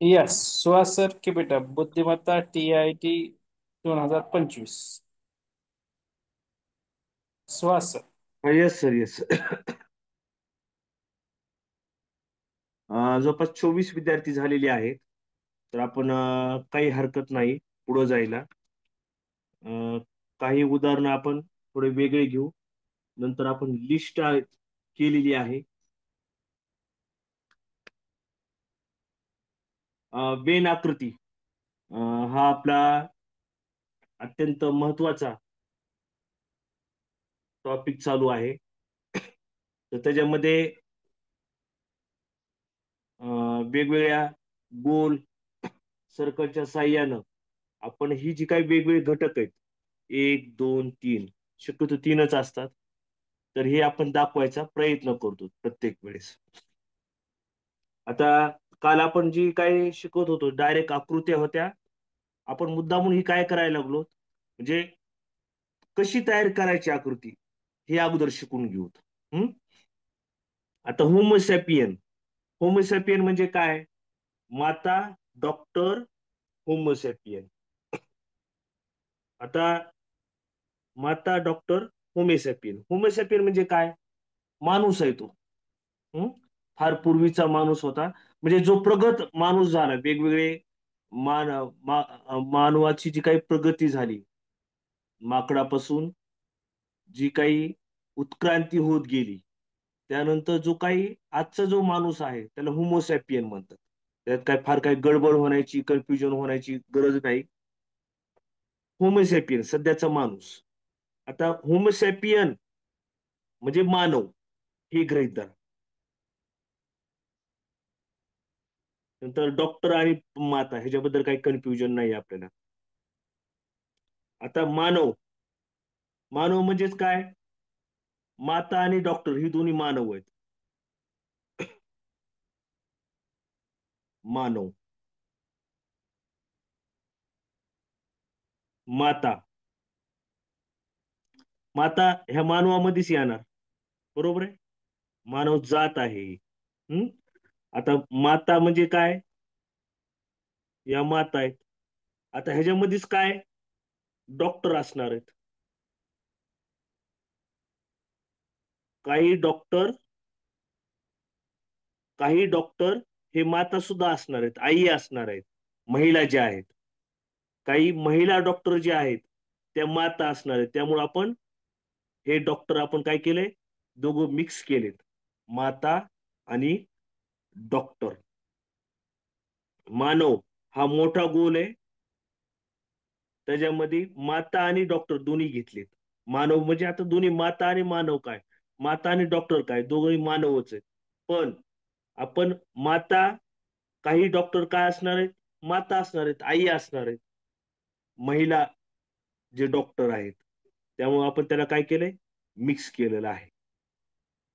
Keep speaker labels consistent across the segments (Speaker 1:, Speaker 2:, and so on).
Speaker 1: Yes, Suhas sir की बेटा बुद्धिमत्ता TIT 2025. Suhas sir.
Speaker 2: Yes sir, yes. जवळपास 24 विद्यार्थी झालेले आहेत. तर आपण काही हरकत नाही पुढे जायला. अ, काही उदाहरणं आपण थोडे वेगळे घेऊ. नंतर आपण लिस्ट केलेली आहे. वेन आकृती अ, हा आपला अत्यंत महत्वाचा टॉपिक चालू आहे. तर त्याच्यामध्ये वेगवेगळ्या गोल सर्कलच्या साह्यानं आपण ही जी काही वेगवेगळे घटक आहेत, एक दोन तीन, शक्यतो तीनच असतात, तर हे आपण दाखवायचा प्रयत्न करतो प्रत्येक वेळेस. आता काल आपण जी काही शिकवत होतो डायरेक्ट आकृत्या होत्या. आपण मुद्दामून ही काय करायला लागलो, म्हणजे कशी तयार करायची आकृती हे अगोदर शिकून घेऊ. हम्म. आता होमोसॅपियन, होमोसॅपियन म्हणजे काय? माता, डॉक्टर, होमोसॅपियन. आता माता, डॉक्टर, होमोसॅपियन. होमोसॅपियन म्हणजे काय? माणूस आहे तो. हम्म? फार पूर्वीचा माणूस होता, म्हणजे जो प्रगत माणूस झाला. वेगवेगळे मान मानवाची जी काही प्रगती झाली, माकडापासून जी काही उत्क्रांती होत गेली, त्यानंतर जो काही आजचा जो माणूस आहे त्याला होमोसॅपियन म्हणतात. त्यात काय फार काही गडबड होण्याची, कन्फ्युजन होण्याची गरज नाही. होमोसॅपियन सध्याचा माणूस. आता होमोसॅपियन म्हणजे मानव, हे गृहीत धरा. नंतर डॉक्टर आणि माता ह्याच्याबद्दल काही कन्फ्युजन नाही आपल्याला. आता मानव, मानव म्हणजेच काय? माता आणि डॉक्टर ही दोन्ही मानव आहेत. मानव, माता. माता ह्या मानवामध्येच येणार, बरोबर आहे. मानव जात आहे. हम्म. आता माता म्हणजे काय? या माता आहेत. आता ह्याच्यामध्येच काय? डॉक्टर असणार आहेत. काही डॉक्टर, काही डॉक्टर हे माता सुद्धा असणार आहेत, आई असणार आहेत, महिला ज्या आहेत. काही महिला डॉक्टर जे आहेत त्या माता असणार आहेत. त्यामुळे आपण हे डॉक्टर आपण काय केलंय, दोघं मिक्स केलेत, माता आणि डॉक्टर. मानव हा मोठा गोल आहे, त्याच्यामध्ये माता आणि डॉक्टर दोन्ही घेतलेत. मानव म्हणजे आता दोन्ही माता आणि मानव काय, माता आणि डॉक्टर काय, दोघंही मानवच आहेत. पण आपण माता, काही डॉक्टर काय असणार आहेत? माता असणार आहेत, आई असणार आहेत, महिला जे डॉक्टर आहेत. त्यामुळे आपण त्याला काय केलंय, मिक्स केलेलं आहे.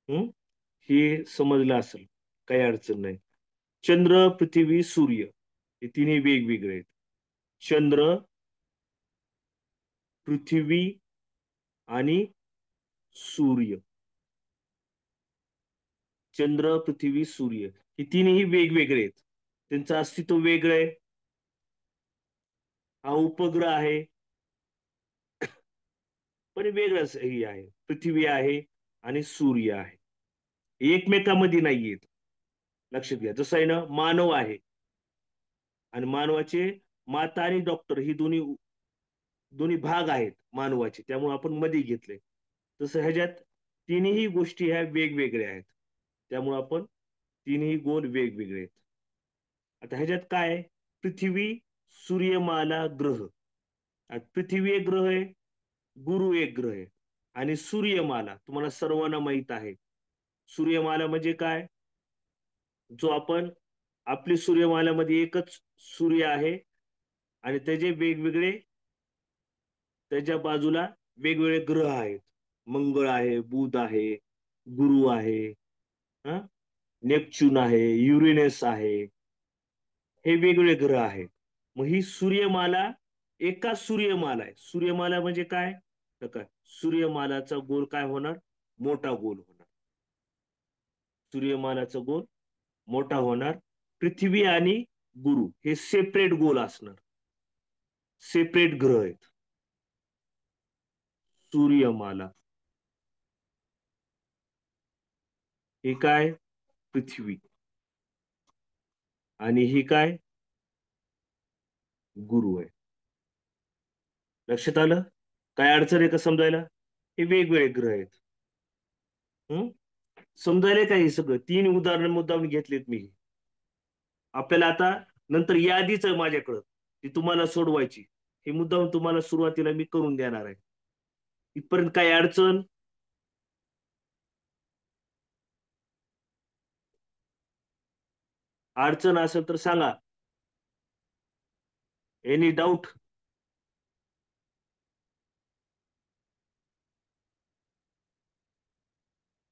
Speaker 2: हम्म. हे समजलं असेल, काही अडचण नाही. चंद्र, पृथ्वी, सूर्य हे तिन्ही वेगवेगळे आहेत. चंद्र, पृथ्वी आणि सूर्य. चंद्र, पृथ्वी, सूर्य हे तिन्ही वेगवेगळे आहेत. त्यांचं अस्तित्व वेगळं आहे. हा उपग्रह आहे, पण वेगळंच हे आहे. पृथ्वी आहे आणि सूर्य आहे, एकमेकांमध्ये नाही आहेत. लक्षात घ्या. जसं आहे ना, मानव आहे आणि मानवाचे माता आणि डॉक्टर ही दोन्ही दोन्ही भाग आहेत मानवाचे, त्यामुळे आपण मध्ये घेतले. तसं ह्याच्यात तिन्ही गोष्टी ह्या वेगवेगळ्या आहेत, त्यामुळे आपण तिन्ही गोल वेगवेगळे आहेत. आता ह्याच्यात काय आहे? पृथ्वी, सूर्यमाला, ग्रह. आता पृथ्वी एक ग्रह आहे, गुरु एक ग्रह आहे, आणि सूर्यमाला तुम्हाला सर्वांना माहित आहे. सूर्यमाला म्हणजे काय? जो आपण, आपली सूर्यमालेमध्ये एकच सूर्य आहे आणि त्याचे वेगवेगळे, त्याच्या बाजूला वेगवेगळे ग्रह आहेत. मंगळ आहे, बुध आहे, गुरु आहे, हा, नेपच्यून आहे, युरेनस आहे. हे वेगवेगळे ग्रह आहेत. मग ही सूर्यमाला एका सूर्यमाला आहे. सूर्यमाला म्हणजे काय? तर काय, सूर्यमालाचा गोल काय होणार? मोठा गोल होणार. सूर्यमालाचा गोल मोठा होणार. पृथ्वी आणि गुरु हे सेपरेट गोल असणार, सेपरेट ग्रह आहेत. सूर्यमाला, हे काय पृथ्वी, आणि ही काय गुरु आहे. लक्षात आलं? काय अडचण आहे का समजायला? हे वेगवेगळे ग्रह आहेत. हम्म समजायला काय? हे सगळं 3 उदाहरण मुद्दाम घेतलेत मी. आपल्याला आता नंतर यादीच आहे माझ्याकडं, ती तुम्हाला सोडवायची. हे मुद्दाम तुम्हाला सुरुवातीला मी करून देणार आहे. इथपर्यंत काय अडचण? अडचण असेल तर सांगा. Any doubt?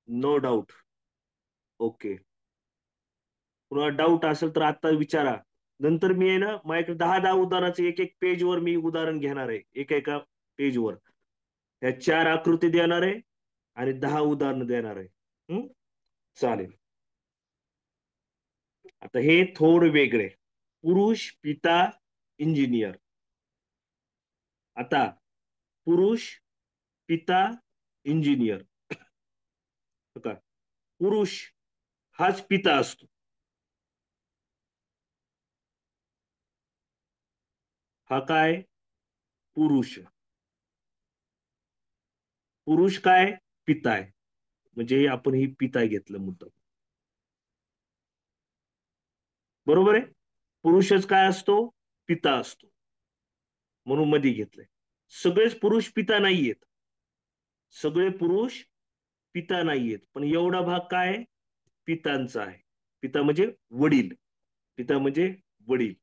Speaker 2: No doubt. Okay. पुन्हा डाऊट असेल तर आता विचारा. नंतर मी आहे ना, माझ्याकडे 10-10 उदाहरणाचे एक एक पेजवर मी उदाहरण घेणार आहे, एका पेजवर. त्या 4 आकृती देणार आहे आणि 10 उदाहरणं देणार आहे. चालेल. आता हे थोडं वेगळे. पुरुष, पिता, इंजिनियर. आता पुरुष, पिता, इंजिनियर. बघा, पुरुष हाच पिता असतो. हा काय पुरुष. पुरुष काय पिता आहे, म्हणजे आपण ही पिता घेतलं मुद्दा. बरोबर आहे? पुरुषच काय असतो? पिता असतो, म्हणून मध्ये घेतलंय. सगळेच पुरुष पिता नाहीयेत, सगळे पुरुष पिता नाहीयेत, पण एवढा भाग काय पितांचा आहे. पिता म्हणजे वडील, पिता म्हणजे वडील.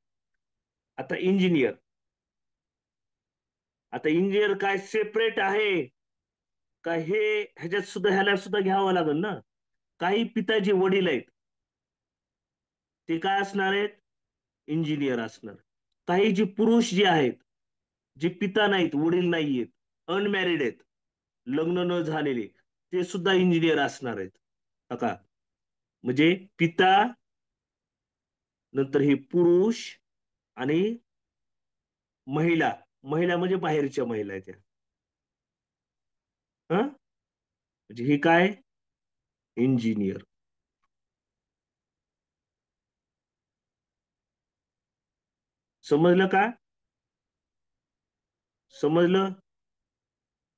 Speaker 2: आता इंजिनियर. आता इंजिनियर काय सेपरेट आहे का? हे ह्याच्यात सुद्धा, ह्याला सुद्धा घ्यावं लागेल ना. काही पिताचे वडील आहेत, ते काय असणार आहेत? इंजिनियर असणार. काही जे पुरुष जे आहेत, जे पिता नाहीत, वडील नाहीयेत, अनमॅरिड आहेत, लग्न न झालेले, ते सुद्धा इंजिनियर असणार आहेत. का? म्हणजे पिता, नंतर हे पुरुष, आणि महिला. महिला म्हणजे बाहेरच्या महिला आहेत त्या. म्हणजे हे काय इंजिनियर. समजलं का? समजलं?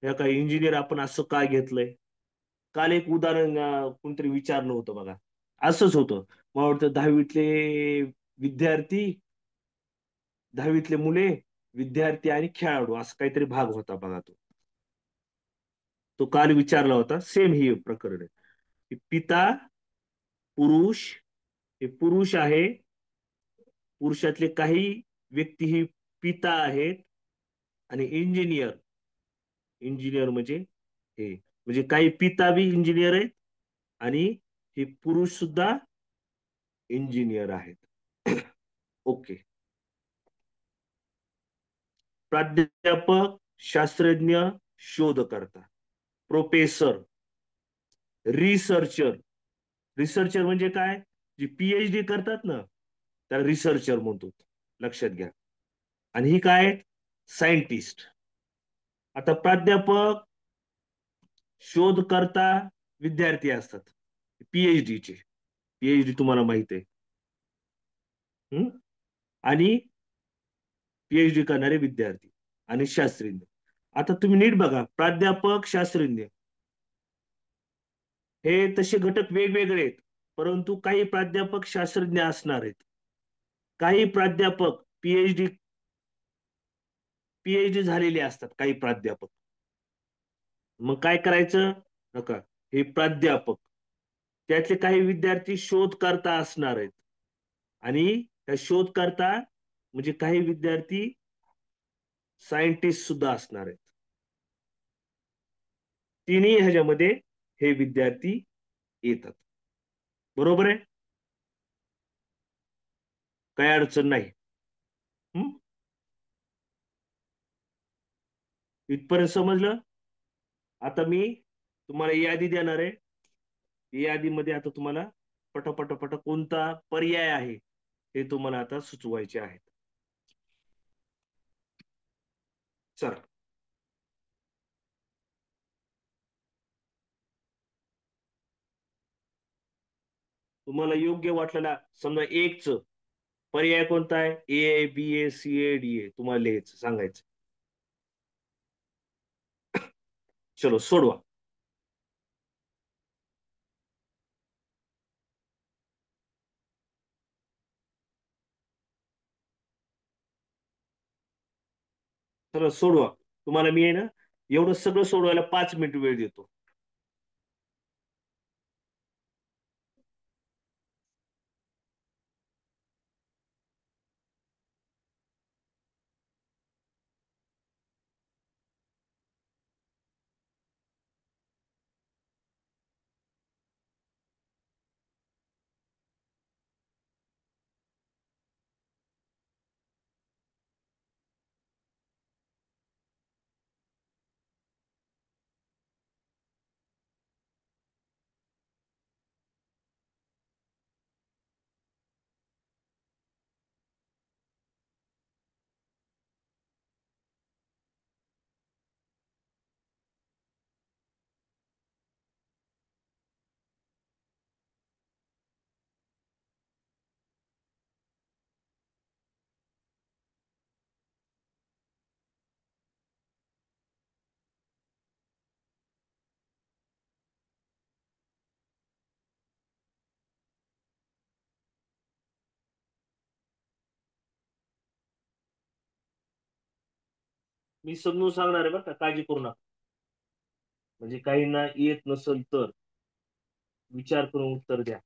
Speaker 2: या काय इंजिनियर आपण असं काय घेतलंय? काल एक उदाहरण कोणतरी विचारलं होतं बघा, असंच होतं. मला वाटतं 10वीतले विद्यार्थी, 10वीतले मुले, विद्यार्थी आणि खेळाडू, असं काहीतरी भाग होता बघा. तो काल विचारला होता. सेम ही प्रकरण आहे. पिता, पुरुष, हे पुरुष आहे, पुरुषातले काही व्यक्ती ही पिता आहेत, आणि इंजिनियर, इंजिनियर म्हणजे हे, म्हणजे काही पिता बी इंजिनियर आहेत, आणि हे पुरुष सुद्धा इंजिनियर आहेत. ओके. प्राध्यापक, शास्त्रज्ञ, शोधकर्ता, प्रोफेसर, रिसर्चर. रिसर्चर म्हणजे काय? जे पीएचडी करतात ना, त्याला रिसर्चर म्हणतो. लक्षात घ्या. आणि ही काय? सायंटिस्ट. आता प्राध्यापक, शोधकर्ता, विद्यार्थी असतात पीएचडीचे. पीएचडी तुम्हाला माहित आहे. आणि पीएचडी करणारे विद्यार्थी आणि शास्त्रज्ञ. आता तुम्ही नीट बघा, प्राध्यापक, शास्त्रज्ञ हे तसे घटक वेगवेगळे आहेत, परंतु काही प्राध्यापक शास्त्रज्ञ असणार आहेत, काही प्राध्यापक पीएचडी पीएचडी झालेले असतात, काही प्राध्यापक. मग काय करायचं? नका, हे प्राध्यापक, त्यातले काही विद्यार्थी शोधकर्ता असणार आहेत, आणि त्या शोधकर्ता म्हणजे काही विद्यार्थी सायंटिस्ट सुद्धा असणार आहेत. तिन्ही ह्याच्यामध्ये हे विद्यार्थी येतात. बरोबर आहे? काही अडचण नाही. इथपर्यंत समजलं? आता मी तुम्हाला यादी देणार आहे. यादीमध्ये आता तुम्हाला पटापट कोणता पर्याय आहे ते तुम्हाला आता सुचवायचे आहेत. चला. तुम्हाला योग्य वाटलेला समजा एकच पर्याय कोणता आहे? ए, बी, ए, सी, ए, डी, ए तुम्हाला लिहायचं, सांगायचं. चलो सोडवा. चला सोडवा. तुम्हाला मी आहे ना एवढं सगळं सोडवायला 5 मिनिट वेळ देतो. मी समजून सांगणार आहे बरं का, काळजी करू नका. म्हणजे काहींना येत नसेल तर विचार करून उत्तर द्या.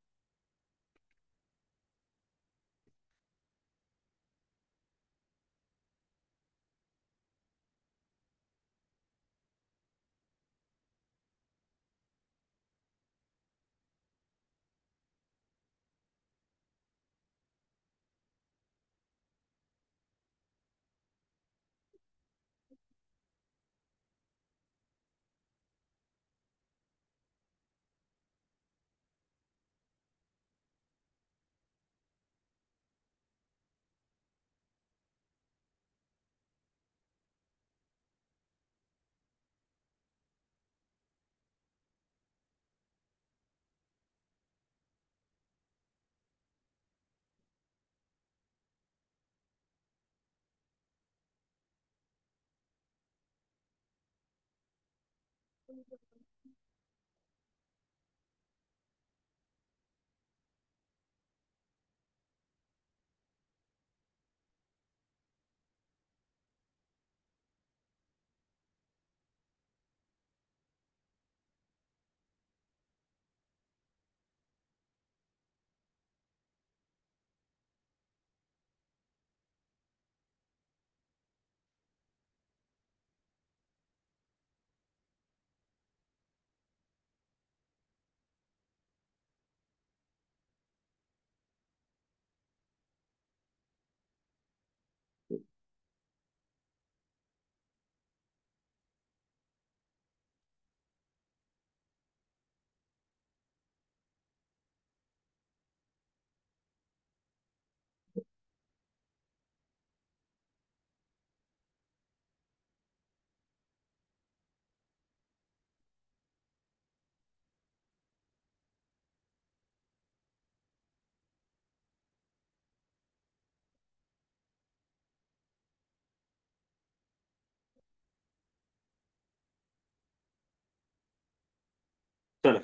Speaker 2: चला.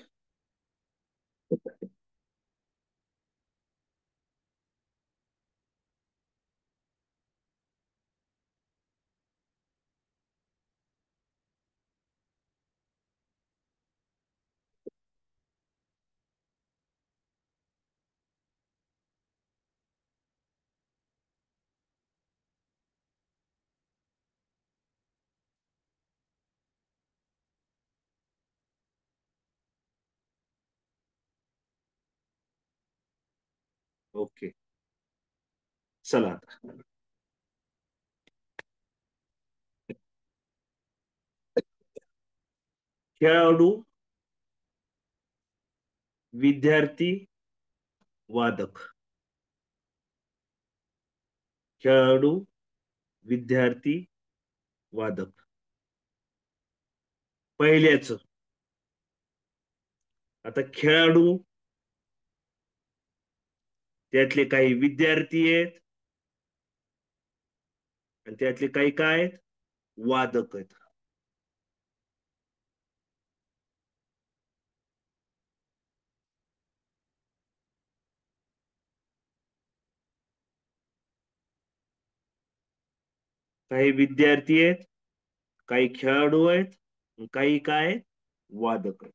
Speaker 2: ओके. चला आता. खेळाडू, विद्यार्थी, वादक. खेळाडू, विद्यार्थी, वादक. पहिल्याच, आता खेळाडू, त्यातले काही विद्यार्थी आहेत आणि त्यातले काही काय आहेत, वादक आहेत. काही विद्यार्थी आहेत, काही खेळाडू आहेत, काही काय आहेत, वादक आहेत.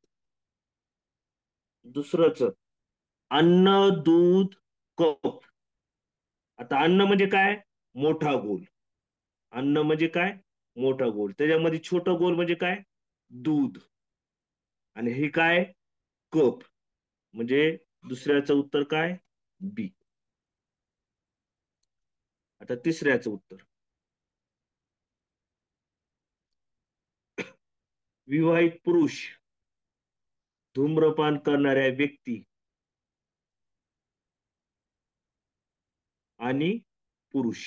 Speaker 2: दुसरंच, अन्न, दूध, कप. आता अन्न म्हणजे काय, मोठा गोल. अन्न म्हणजे काय, मोठा गोल. त्याच्यामध्ये छोटं गोल म्हणजे काय, दूध. आणि हे काय, कप. म्हणजे दुसऱ्याचं उत्तर काय, बी. आता तिसऱ्याचं उत्तर, विवाहित पुरुष, धूम्रपान करणाऱ्या व्यक्ती आणि पुरुष.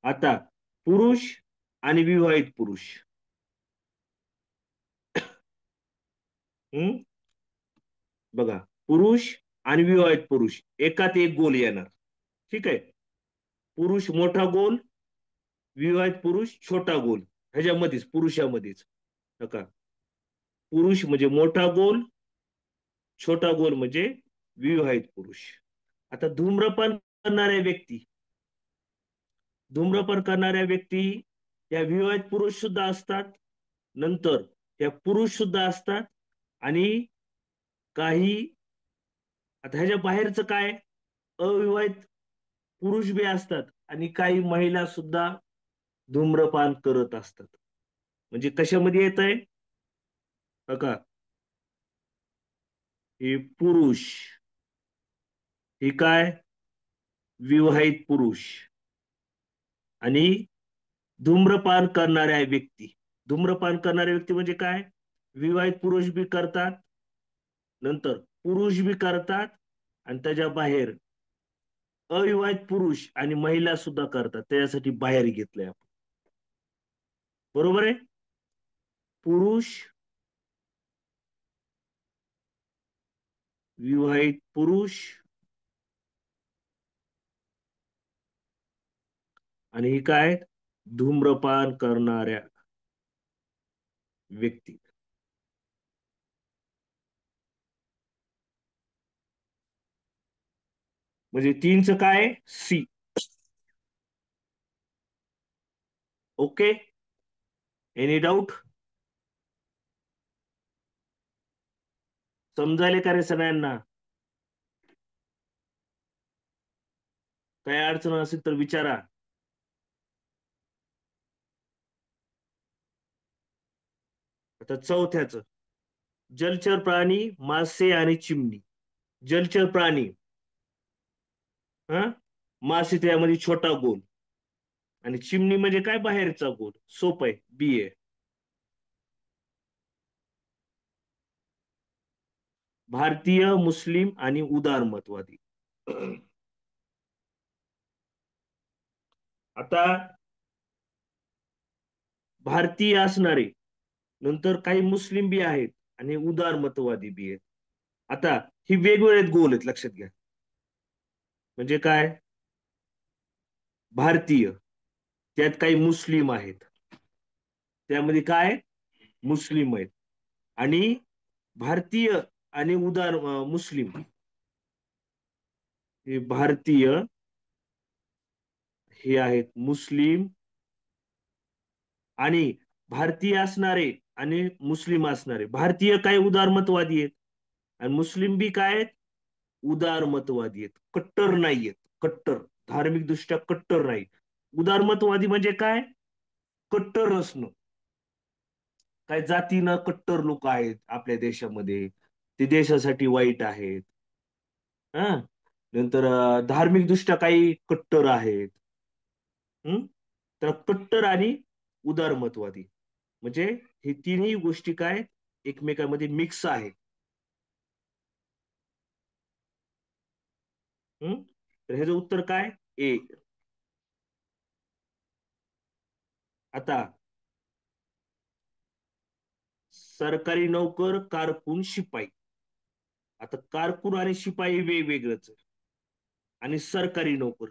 Speaker 2: आता पुरुष आणि विवाहित पुरुष, हम्म, बघा, पुरुष आणि विवाहित पुरुष एकात एक गोल येणार. ठीक आहे. पुरुष मोठा गोल, विवाहित पुरुष छोटा गोल. ह्याच्यामध्येच, पुरुषामध्येच नका. पुरुष म्हणजे मोठा गोल, छोटा गोल म्हणजे विवाहित पुरुष. आता धूम्रपान करणाऱ्या व्यक्ती या विवाहित पुरुष सुद्धा असतात, नंतर या पुरुष सुद्धा असतात, आणि काही, आता ह्याच्या बाहेरचं काय, अविवाहित पुरुष बी असतात आणि काही महिला सुद्धा धूम्रपान करत असतात. म्हणजे कशामध्ये येत आहे बघा, हे पुरुष, हे काय, विवाहित पुरुष, आणि धूम्रपान करणाऱ्या व्यक्ती. धूम्रपान करणाऱ्या व्यक्ती म्हणजे काय, विवाहित पुरुष बी करतात, नंतर पुरुष बी करतात, आणि त्याच्या बाहेर अविवाहित पुरुष आणि महिला सुद्धा करतात. त्यासाठी बाहेर घेतलंय आपण. बरोबर आहे. पुरुष, विवाहित पुरुष, आणि ही काय, धूम्रपान करणाऱ्या व्यक्ती. म्हणजे तीनच काय, सी. Okay, any doubt? समजायले का रे सगळ्यांना? काय अडचण असेल तर विचारा. आता चौथ्याच, जलचर प्राणी, मासे आणि चिमणी. जलचर प्राणी, हा, मासे त्यामध्ये छोटा गोल, आणि चिमणी म्हणजे काय, बाहेरचा गोल. सोप आहे, बी आहे. भारतीय, मुस्लिम आणि उदारमतवादी. आता भारतीय असणारे, नंतर काही मुस्लिम बी आहेत, आणि उदारमतवादी बी आहेत. आता ही वेगवेगळे गोल आहेत, लक्षात घ्या. म्हणजे काय, भारतीय, त्यात काही मुस्लिम आहेत, त्यामध्ये काय, मुस्लिम आहेत. आणि भारतीय आणि उदार मुस्लिम, हे भारतीय, हे आहेत मुस्लिम, आणि भारतीय असणारे आणि मुस्लिम असणारे. भारतीय काय, उदारमतवादी आहेत, आणि मुस्लिम बी काय आहेत, उदारमतवादी आहेत. कट्टर नाही आहेत, कट्टर, धार्मिक दृष्ट्या कट्टर नाही. उदारमतवादी म्हणजे काय, कट्टर नसणं. काय जातीनं कट्टर लोक आहेत आपल्या देशामध्ये, ते देशासाठी वाईट आहेत. हा, नंतर धार्मिक दृष्ट्या काही कट्टर आहेत. हम्म, तर कट्टर आणि उदारमतवादी म्हणजे हे तिन्ही गोष्टी काय, एकमेकांमध्ये मिक्स आहेत. तर ह्याचं उत्तर काय? ए. आता सरकारी नोकर, कारकून, शिपाई. आता कारकून आणि शिपाई वेगवेगळंच आहे. आणि सरकारी नोकर.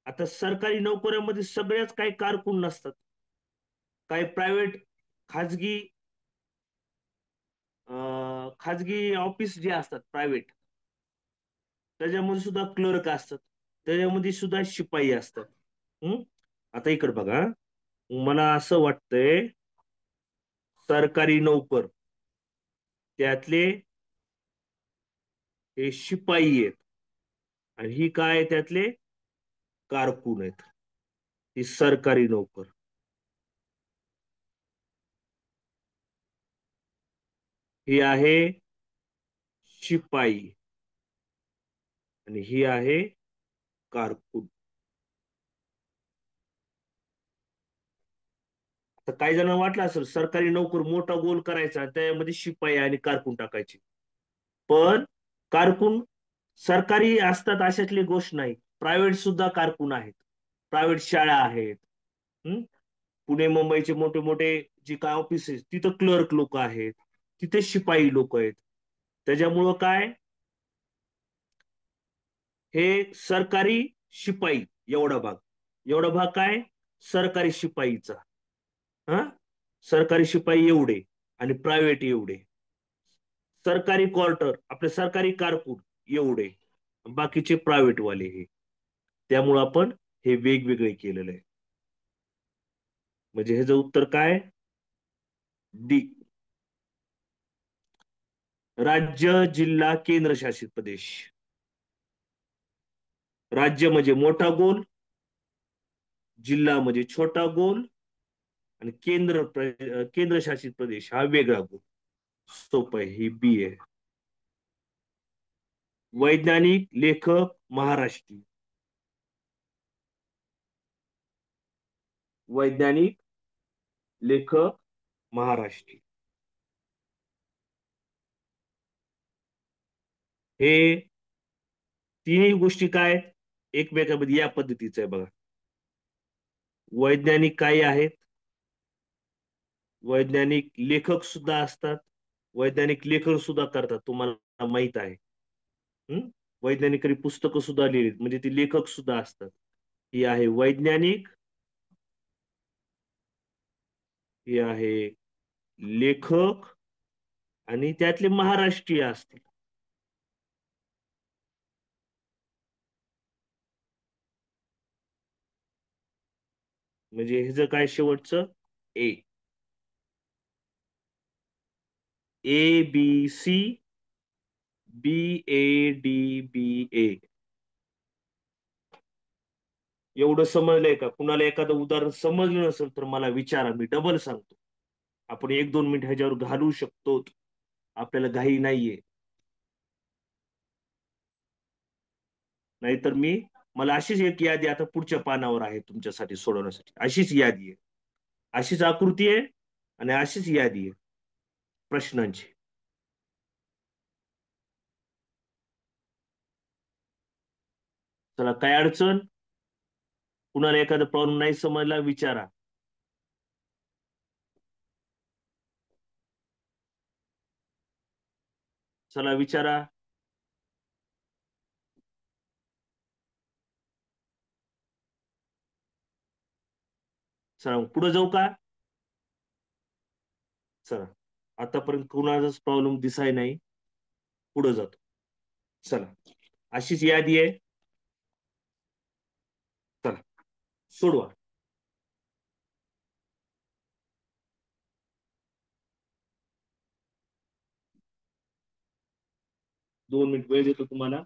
Speaker 2: आता सरकारी नोकऱ्यामध्ये सगळ्याच काही कारकून नसतात. काही प्रायव्हेट, खाजगी, खाजगी ऑफिस जे असतात प्रायव्हेट, त्याच्यामध्ये सुद्धा क्लर्क असतात, त्याच्यामध्ये सुद्धा शिपाई असतात. हम्म. आता इकडे बघा, मला असं वाटतंय सरकारी नोकर त्यातले हे शिपाई आहेत, आणि ही काय त्यातले कारकून आहेत. ही सरकारी नोकर. ही आहे शिपाई, आणि ही आहे कारकून. तर काही जणांना वाटलं असेल सरकारी नोकर मोठा गोल करायचा, त्यामध्ये शिपाई आणि कारकून टाकायचे. पण कारकून सरकारी असतात अशातली गोष्ट नाही. प्रायव्हेट सुद्धा कारकून आहेत. प्रायव्हेट शाळा आहेत. हं? पुणे मुंबईचे मोठे मोठे जे काय ऑफिसेस, तिथं क्लर्क लोक आहेत, तिथे शिपाई लोक आहेत. त्याच्यामुळं काय, हे सरकारी शिपाई, एवढा भाग काय सरकारी शिपाईचा. हा, सरकारी शिपाई एवढे, आणि प्रायव्हेट एवढे. सरकारी क्वार्टर आपले सरकारी कारकून एवढे, बाकीचे प्रायव्हेट वाले हे. त्यामुळं आपण हे वेगवेगळे केलेलं आहे. म्हणजे ह्याचं उत्तर काय? डी. राज्य, जिल्हा, केंद्रशासित प्रदेश. राज्य म्हणजे मोठा गोल, जिल्हा म्हणजे छोटा गोल, आणि केंद्रशासित प्रदेश हा वेगळा गोल. सोपं आहे, ही बी आहे. वैज्ञानिक, लेखक, महाराष्ट्रीय. वैज्ञानिक, लेखक, महाराष्ट्रीय. हे तिन्ही गोष्टी काय आहेत? एकमेकांमध्ये या पद्धतीचं आहे बघा. वैज्ञानिक काय आहेत? वैज्ञानिक लेखक सुद्धा असतात. वैज्ञानिक लेखन सुद्धा करतात, तुम्हाला माहित आहे. हम्म. वैज्ञानिकांनी पुस्तकं सुद्धा लिहिलीत, म्हणजे ती लेखक सुद्धा असतात. ही आहे वैज्ञानिक, ही आहे लेखक, आणि त्यातले महाराष्ट्रीय असतील. म्हणजे ह्याचं काय शेवटचं? A. A B C, BADBA. एवढं समजलंय का? कुणाला एखादं उदाहरण समजलं नसेल तर मला विचारा, मी डबल सांगतो. आपण 1-2 मिनिट ह्याच्यावर घालवू शकतो. आपल्याला घाई नाहीये. नाहीतर मला अशीच एक यादी आता पुढच्या पानावर आहे तुमच्यासाठी सोडवण्यासाठी. अशीच यादी आहे, अशीच आकृती आहे, आणि अशीच यादी आहे प्रश्नांची. चला, काय अडचण? कुणाला एखादा प्रॉब्लेम नाही समजला विचारा. चला विचारा. चला पुढे जाऊ का? चला, आतापर्यंत कुणाचाच प्रॉब्लेम दिसाय नाही. पुढे जातो. चला, अशीच यादी आहे. चला, सोडवा. 2 मिनिट वेळ देतो तुम्हाला.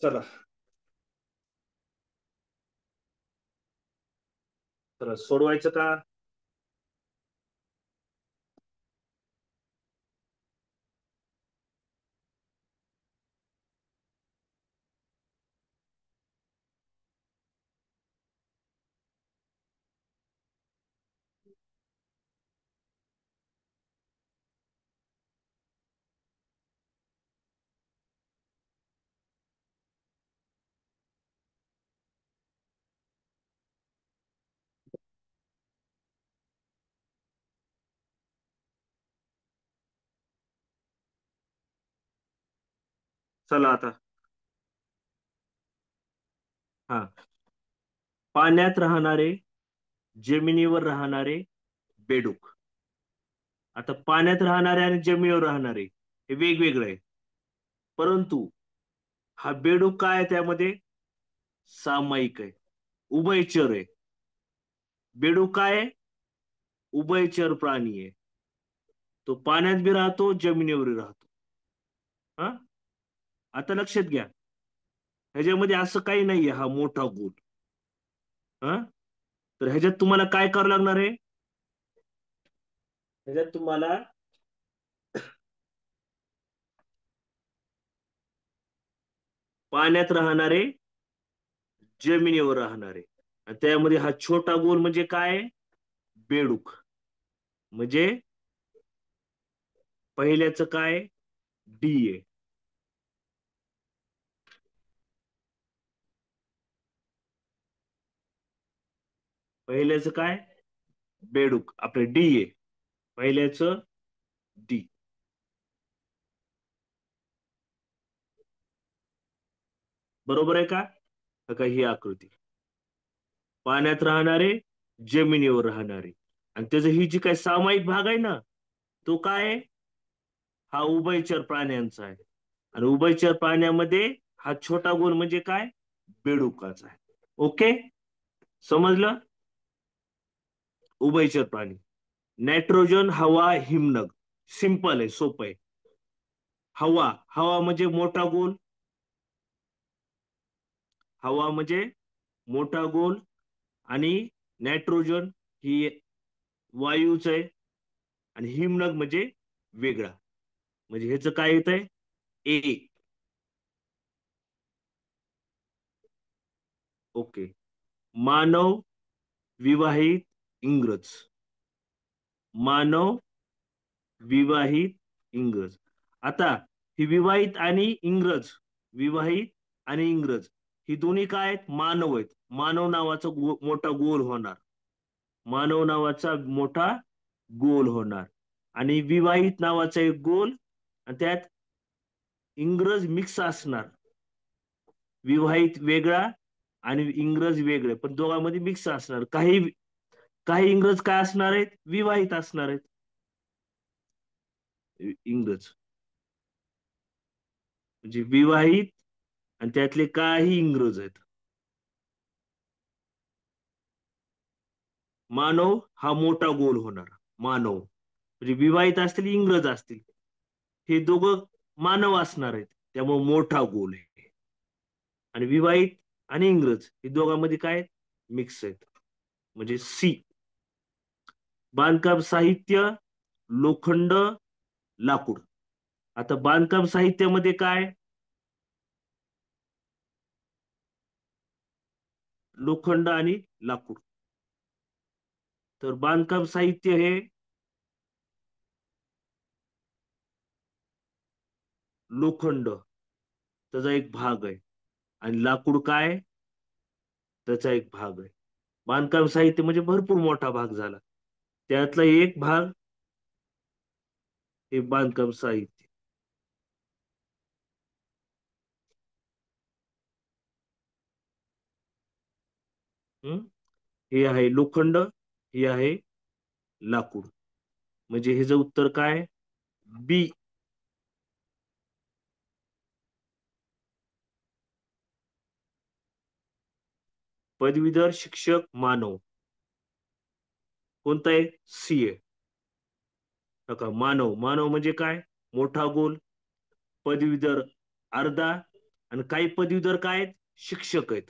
Speaker 2: चला चला सोडवायचं का? चला आता हा पाण्यात राहणारे, जमिनीवर राहणारे बेडूक. आता पाण्यात राहणारे आणि जमिनीवर राहणारे हे वेगवेगळे आहे. परंतु हा बेडूक काय आहे त्यामध्ये? सामायिक आहे, उभयचर आहे. बेडूक काय आहे? उभयचर प्राणी आहे. तो पाण्यात बी राहतो, जमिनीवरही राहतो. हा, आता लक्षात घ्या, ह्याच्यामध्ये असं काही नाहीये हा मोठा गोल. हा, तर ह्याच्यात तुम्हाला काय करावं लागणार आहे? ह्याच्यात तुम्हाला पाण्यात राहणारे, जमिनीवर राहणारे, आणि त्यामध्ये हा छोटा गोल म्हणजे काय? बेडूक. म्हणजे पहिल्याचं काय? डी आहे. पहिल्याचं काय? बेडूक, आपले डी आहे. पहिल्याचं डी. बरोबर आहे का? का ही आकृती पाण्यात राहणारे, जमिनीवर राहणारे, आणि त्याचं ही जी काय सामायिक भाग आहे ना, तो काय आहे? हा उभयचर प्राण्यांचा आहे. आणि उभयचर प्राण्यामध्ये हा छोटा गोल म्हणजे काय? बेडुकाचा आहे. ओके, समजलं? उभयचर प्राणी. नायट्रोजन, हवा, हिमनग. सिंपल आहे, सोपं आहे. हवा, हवा म्हणजे मोठा गोल. हवा म्हणजे मोठा गोल. आणि नायट्रोजन ही वायूच आहे. आणि हिमनग म्हणजे वेगळा. म्हणजे ह्याचं काय येत आहे? ए. ओके. मानव, विवाहित, इंग्रज. मानव, विवाहित, इंग्रज. आता ही विवाहित आणि इंग्रज, विवाहित आणि इंग्रज ही दोन्ही काय आहेत? मानव आहेत. मानव नावाचा मोठा गोल होणार. मानव नावाचा मोठा गोल होणार. आणि विवाहित नावाचा एक गोल, आणि त्यात इंग्रज मिक्स असणार. विवाहित वेगळा आणि इंग्रज वेगळे, पण दोघांमध्ये मिक्स असणार. काही काही इंग्रज काय असणार आहेत? विवाहित असणार आहेत. इंग्रज म्हणजे विवाहित, आणि त्यातले काही इंग्रज आहेत. मानव हा मोठा गोल होणार. मानव म्हणजे विवाहित असतील, इंग्रज असतील, हे दोघं मानव असणार आहेत, त्यामुळे मोठा गोल आहे. आणि विवाहित आणि इंग्रज हे दोघांमध्ये काय? मिक्स आहेत, म्हणजे सी. बांधकाम साहित्य, लोखंड, लाकूड. आता बांधकाम साहित्यामध्ये काय? लोखंड आणि लाकूड. तर बांधकाम साहित्य हे लोखंड, त्याचा एक भाग आहे. आणि लाकूड काय? त्याचा एक भाग आहे. बांधकाम साहित्य म्हणजे भरपूर मोठा भाग झाला, त्यातला एक भाग हे बांधकाम साहित्य. हम्म, हे आहे लोखंड, हे आहे लाकूड. म्हणजे हे जे उत्तर काय? बी. पदवीधर, शिक्षक, मानव. कोणता आहे? सी आहे. मानव, मानव म्हणजे काय? मोठा गोल. पदवीधर अर्धा, आणि काही पदवीधर काय आहेत? शिक्षक आहेत.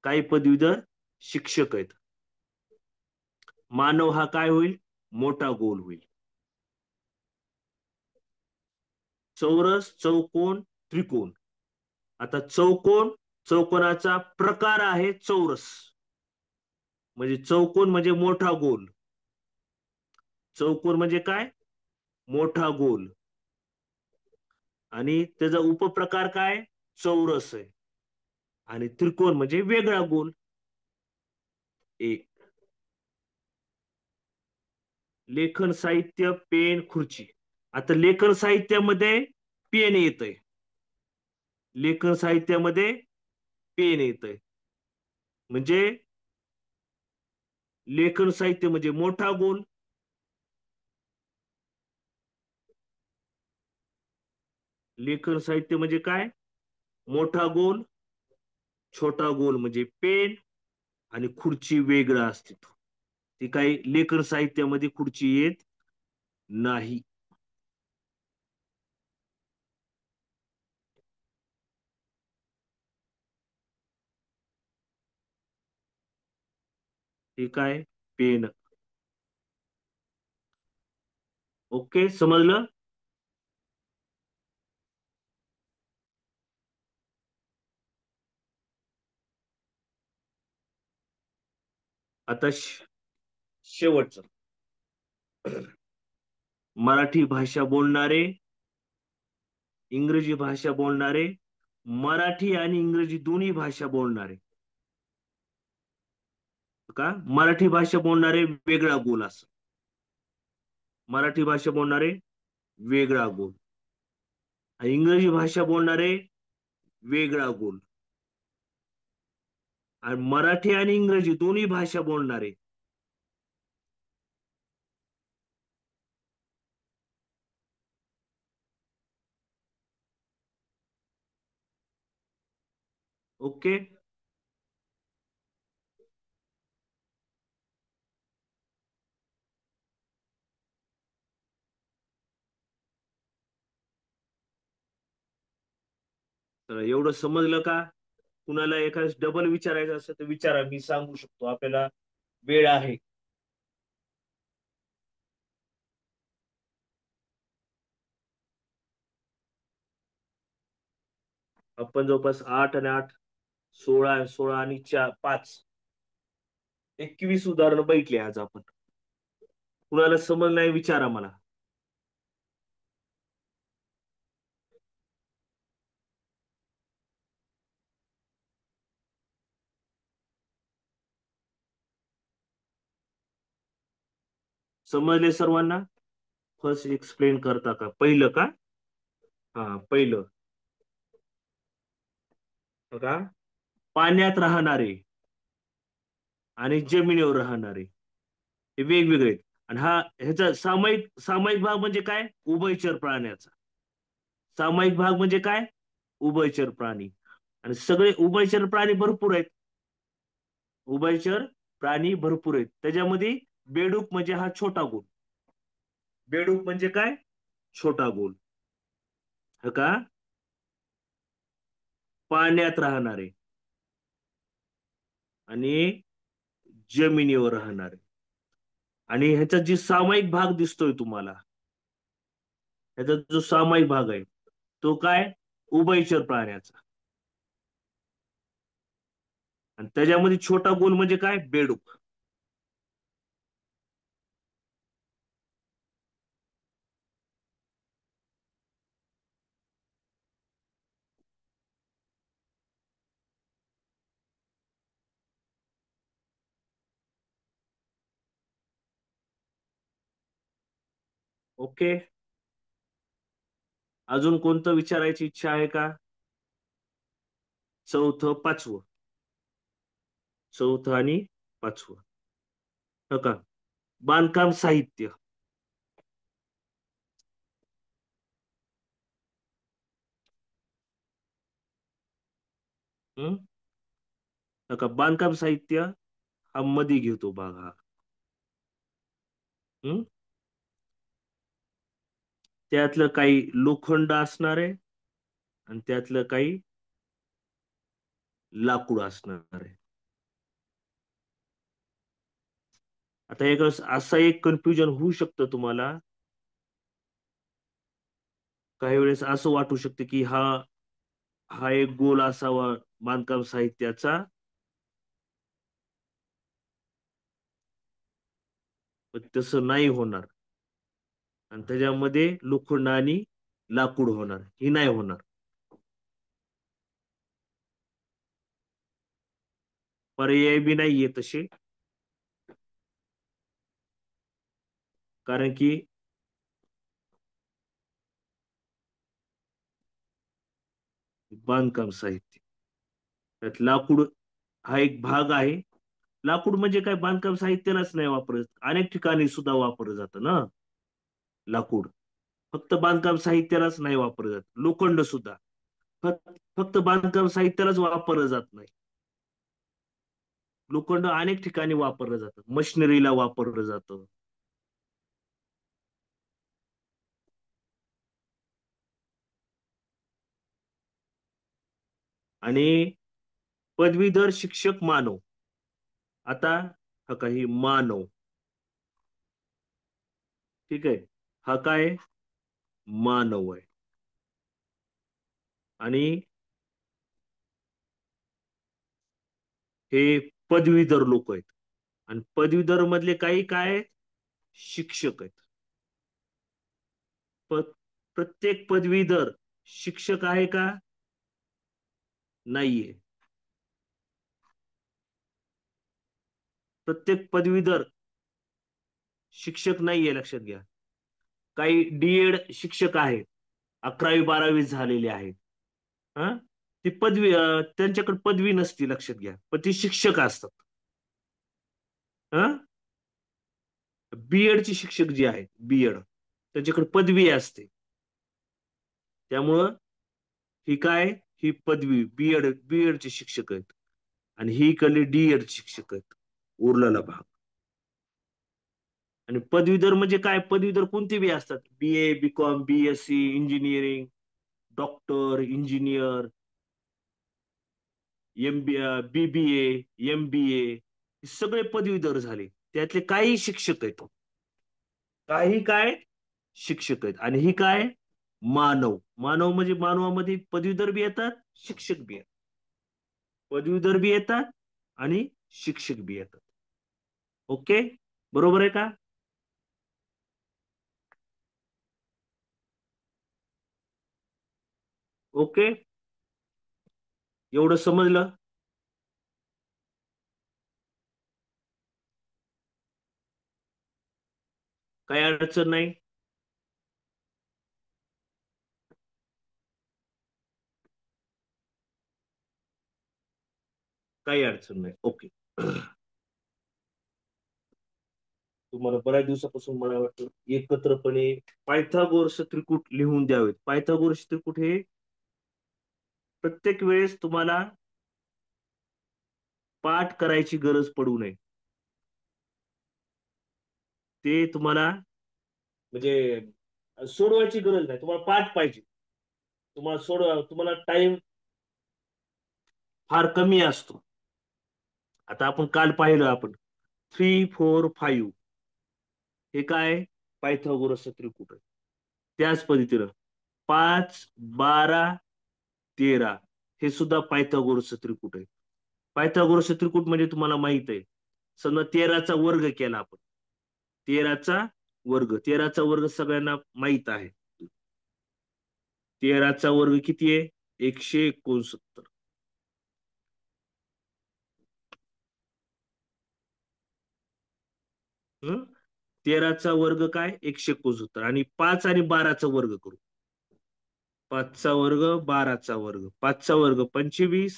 Speaker 2: काही पदवीधर शिक्षक आहेत. मानव हा काय होईल? मोठा गोल होईल. चौरस, चौकोन, त्रिकोण. आता चौकोनाचा प्रकार आहे चौरस. म्हणजे चौकोन म्हणजे मोठा गोल. चौकोन म्हणजे काय? मोठा गोल. आणि त्याचा उपप्रकार काय? चौरस आहे. आणि त्रिकोण म्हणजे वेगळा गोल. एक. लेखन साहित्य, पेन, खुर्ची. आता लेखन साहित्यामध्ये पेन येतंय. लेखन साहित्यामध्ये पेन येतंय. म्हणजे लेखन साहित्य म्हणजे मोठा गोल. लेखन साहित्य म्हणजे काय? मोठा गोल. छोटा गोल म्हणजे पेन. आणि खुर्ची वेगळा असते. ती काही लेखन साहित्यामध्ये खुर्ची येत नाही. ते काय? पेन. ओके, समजलं? आता शेवटचं. मराठी भाषा बोलणारे, इंग्रजी भाषा बोलणारे, मराठी आणि इंग्रजी दोन्ही भाषा बोलणारे. का? मराठी भाषा बोलणारे वेगळा गोल असं. मराठी भाषा बोलणारे वेगळा गोल. आणि इंग्रजी भाषा बोलणारे वेगळा गोल. आणि मराठी आणि इंग्रजी दोन्ही भाषा बोलणारे ओके. तर एवढं समजलं का? कुणाला एखाद डबल विचारायचं असेल तर विचारा, मी सांगू शकतो. आपल्याला वेळ आहे. आपण जवळपास 8 आणि 8, 16, 16 आणि 5, 21 उदाहरणं बघितली आज आपण. कुणाला समज नाही विचारा मला. समजले सर्वांना? फर्स्ट एक्सप्लेन करता का? पहिलं का? हा, पहिलं बघा. पाण्यात राहणारे आणि जमिनीवर राहणारे हे वेगवेगळे आहेत. आणि ह्याचा सामायिक सामायिक भाग म्हणजे काय? उभयचर प्राण्याचा. सामायिक भाग म्हणजे काय? उभयचर प्राणी. आणि सगळे उभयचर प्राणी भरपूर आहेत. उभयचर प्राणी भरपूर आहेत. त्याच्यामध्ये बेडूक म्हणजे हा छोटा गोल. बेडूक म्हणजे काय? छोटा गोल. ह का? पाण्यात राहणारे आणि जमिनीवर राहणारे. आणि ह्याचा जी सामायिक भाग दिसतोय तुम्हाला, ह्याचा जो सामायिक भाग आहे तो काय? उभयचर प्राण्याचा. आणि त्याच्यामध्ये छोटा गोल म्हणजे काय? बेडूक. ओके. अजून कोणतं विचारायची इच्छा आहे का? चौथं, पाचवं. चौथं आणि पाचवं. हो का? बांधकाम साहित्य. हम्म. हो का? बांधकाम साहित्य हा मध्ये घेतो भाग हा. हम्म. त्यातलं काही लोखंड असणार आहे. आणि त्यातलं काही लाकूड असणार आहे. आता एक असा एक कन्फ्युजन होऊ शकतं तुम्हाला, काही वेळेस असं वाटू शकतं की हा हा एक गोल असावा बांधकाम साहित्याचा, पण तसं नाही होणार. आणि त्याच्यामध्ये लोखंड आणि लाकूड होणार, ही नाही होणार. पर्याय बी नाहीये तसे, कारण की बांधकाम साहित्य त्यात लाकूड हा एक भाग आहे. लाकूड म्हणजे काय, बांधकाम साहित्यालाच नाही वापरत, अनेक ठिकाणी सुद्धा वापरलं जातं ना लाकूड. फक्त बांधकाम साहित्यालाच नाही वापरलं जात, लोखंड सुद्धा फक्त बांधकाम साहित्यालाच वापरलं जात नाही. लोखंड अनेक ठिकाणी वापरलं जातं, मशिनरीला वापरलं जातं. आणि पदवीधर शिक्षक मानव, आता हा काही मानव, ठीक आहे, हा काय मानव आहे. आणि हे पदवीधर लोक आहेत. आणि पदवीधर मधले काही काय शिक्षक आहेत. प्रत्येक पदवीधर शिक्षक आहे का, नाहीये. प्रत्येक पदवीधर शिक्षक नाहीये, लक्षात घ्या. काही डीएड शिक्षक आहेत, 11वी 12वी झालेले आहेत. हा, ती पदवी त्यांच्याकडे पदवी नसती, लक्षात घ्या, पण ती शिक्षक असतात. हा, बीएड चे शिक्षक जे आहेत, बीएड, त्यांच्याकडे पदवी असते. त्यामुळं ही काय, ही पदवी बीएड चे शिक्षक आहेत. आणि ही कली डीएड शिक्षक आहेत, उरलेला भाग. आणि पदवीधर म्हणजे काय, पदवीधर कोणते बी असतात, BA, BCom, BSc, engineering, doctor, engineer, BBA, MBA, सगळे पदवीधर झाले. त्यातले काही शिक्षक आहेत, काही काय शिक्षक आहेत. आणि ही काय मानव, मानव म्हणजे मानवामध्ये पदवीधर बी येतात, शिक्षक बी येतात. पदवीधर बी येतात आणि शिक्षक बी येतात. ओके, बरोबर आहे का? ओके, एवढं समजलं? काही अडचण नाही? काही अडचण नाही. ओके. तुम्हाला बऱ्याच दिवसापासून मला वाटतं एकत्रपणे पायथागोरस त्रिकूट लिहून द्यावेत. पायथागोरस त्रिकूट हे प्रत्येक वेळेस तुम्हाला पाठ करायची गरज पडू नये. ते तुम्हाला म्हणजे सोडवायची गरज नाही, तुम्हाला पाठ पाहिजे. तुम्हाला टाइम फार कमी असतो. आता आपण काल पाहिलं, आपण 3, 4, 5 हे काय पायथागोरस त्रिकूट आहे. त्याच पद्धतीनं 5, 12, 13 हे सुद्धा पायथागोरस त्रिकूट आहे. पायथागोरस त्रिकूट म्हणजे तुम्हाला माहित आहे, समजा 13चा वर्ग केला आपण, 13चा वर्ग सगळ्यांना माहित आहे. 13चा वर्ग किती आहे, 169. 13चा वर्ग काय 169. आणि 5 आणि 12चा वर्ग करू. 5चा वर्ग, 12चा वर्ग, 5चा वर्ग 25,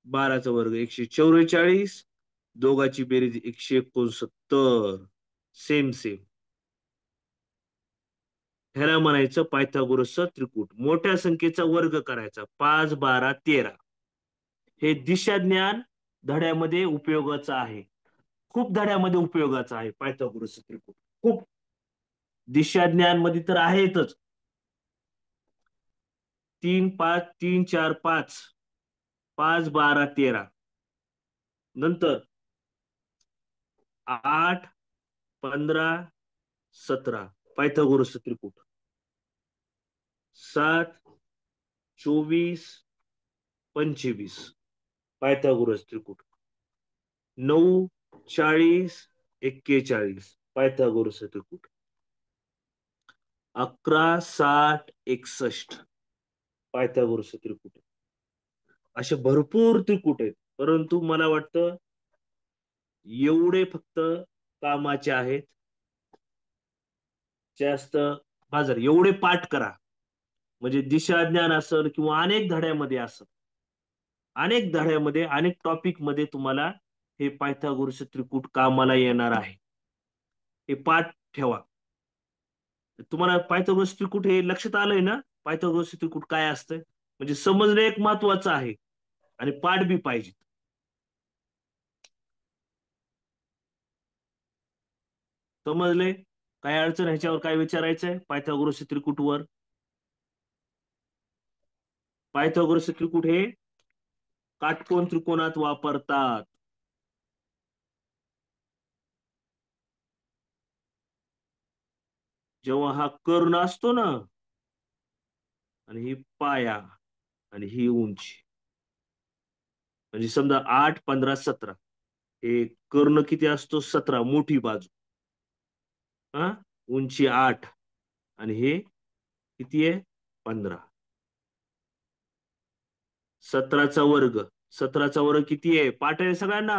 Speaker 2: 12चा वर्ग 144, दोघाची बेरीज 169. सेम सेम, ह्याला म्हणायचं पायथागोरसचा त्रिकूट. मोठ्या संख्येचा वर्ग करायचा, 5, 12, 13. हे दिशा ज्ञान धड्यामध्ये उपयोगाचं आहे, खूप धड्यामध्ये उपयोगाचं आहे पायथागोरसचं त्रिकूट. खूप दिशा ज्ञान मध्ये तर आहेतच. 3 5 3 4 5 5 12 13 नंतर 8 15 17 पायथागोरस त्रिकूट 7 24 25 पायथागोरस त्रिकूट 9 40 41 पायथागोरस त्रिकूट 11 60 61 पायथागोरस त्रिकूट असे भरपूर त्रिकूट आहेत परंतु मला वाटतं एवढे फक्त कामाचे आहेत जास्त बाजार एवढे पाठ करा म्हणजे दिशा ज्ञान असेल किंवा अनेक धड्यामध्ये असेल अनेक धड्यामध्ये अनेक टॉपिक मध्ये तुम्हाला हे पायथागोरस त्रिकूट कामाला येणार आहे हे पाठ ठेवा तुम्हाला पायथागोरस त्रिकूट हे लक्षात आलंय ना पायथागोरस त्रिकूट काय असतं म्हणजे समजणं एक महत्वाचं आहे आणि पाठ बी पाहिजे समजले काय अडचण ह्याच्यावर काय विचारायचंय पायथागोरस त्रिकूट वर पायथागोरस त्रिकूट हे काटकोन त्रिकोणात वापरतात जेव्हा हा कर्ण असतो ना आणि ही पाया आणि ही उंची म्हणजे समजा 8 15 17 हे कर्ण किती असतो 17 मोठी बाजू हा उंची 8 आणि हे किती आहे 15 17चा वर्ग 17चा वर्ग किती आहे पाठ आहे सगळ्यांना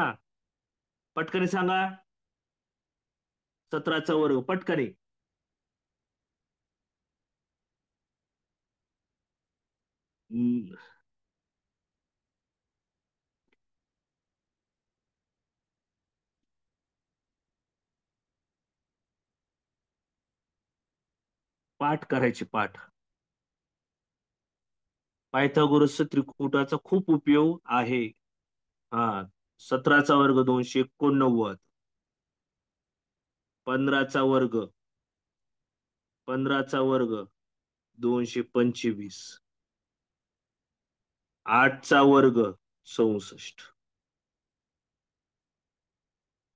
Speaker 2: पटकन सांगा 17चा वर्ग पटकन पाठ करायचे पाठ पायथागोरस त्रिकुटाचा खूप उपयोग आहे हा 17चा वर्ग 289 15चा वर्ग 15चा वर्ग 225 8चा वर्ग 64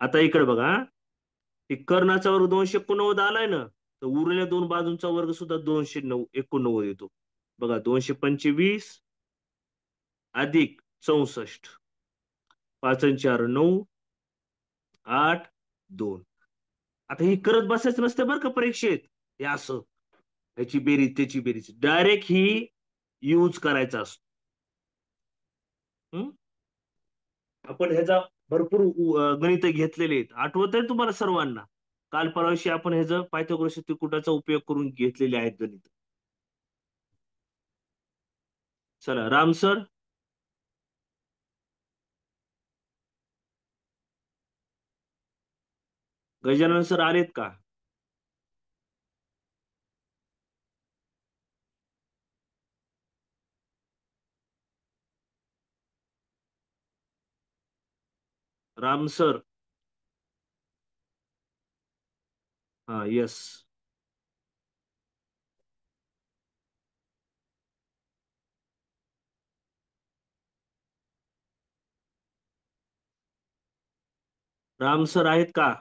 Speaker 2: आता इकडे बघा हे कर्णाचा वर्ग 289 आलाय ना तर उरलेल्या दोन बाजूंचा वर्ग सुद्धा 289 येतो बघा 225 अधिक 64 5 आणि 4 9 8 2 आता हे करत बसायचं नसतं बरं का परीक्षेत हे असं ह्याची बेरीज त्याची बेरीज डायरेक्ट ही यूज करायचा असतो हं? आपण ह्याचा भरपूर गणित घेतलेले आहेत आठवत आहे तुम्हाला सर्वांना काल परवाशी आपण ह्याचं पायथागोरस त्रिकुटाचा उपयोग करून घेतलेले आहेत गणित चला राम सर गजानन सर आलेत का राम सर हा यस राम सर आहेत का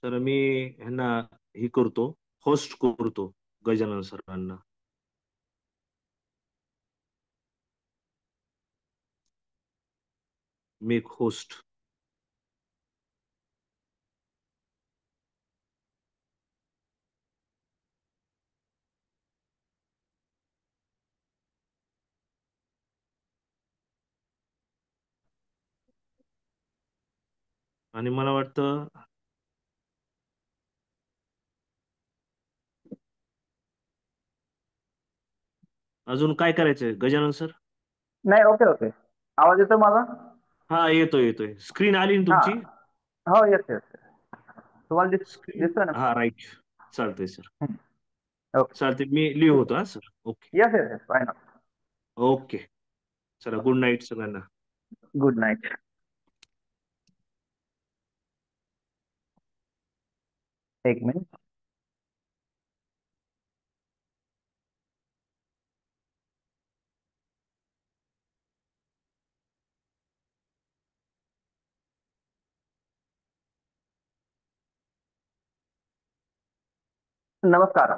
Speaker 2: तर मी ह्यांना हे करतो होस्ट करतो गजानन सरांना मेक होस्ट आणि मला वाटतं अजून काय करायचंय गजानन सर
Speaker 3: नाही, ओके ओके. आवाज येतो माझा?
Speaker 2: हा येतोय येतोय स्क्रीन आली ना
Speaker 3: हा.
Speaker 2: तुमची
Speaker 3: हो, येस येस. तुम्हाला
Speaker 2: स्क्रीन,
Speaker 3: दिसतोय ना?
Speaker 2: हा राईट, चालतंय सर,
Speaker 3: ओके.
Speaker 2: चालते, मी लिहितो हा sir. Okay.
Speaker 3: Yes yes yes, why not.
Speaker 2: Okay, चला, गुड नाईट सगळ्यांना.
Speaker 3: Good night. एक मिनिट. नमस्कार.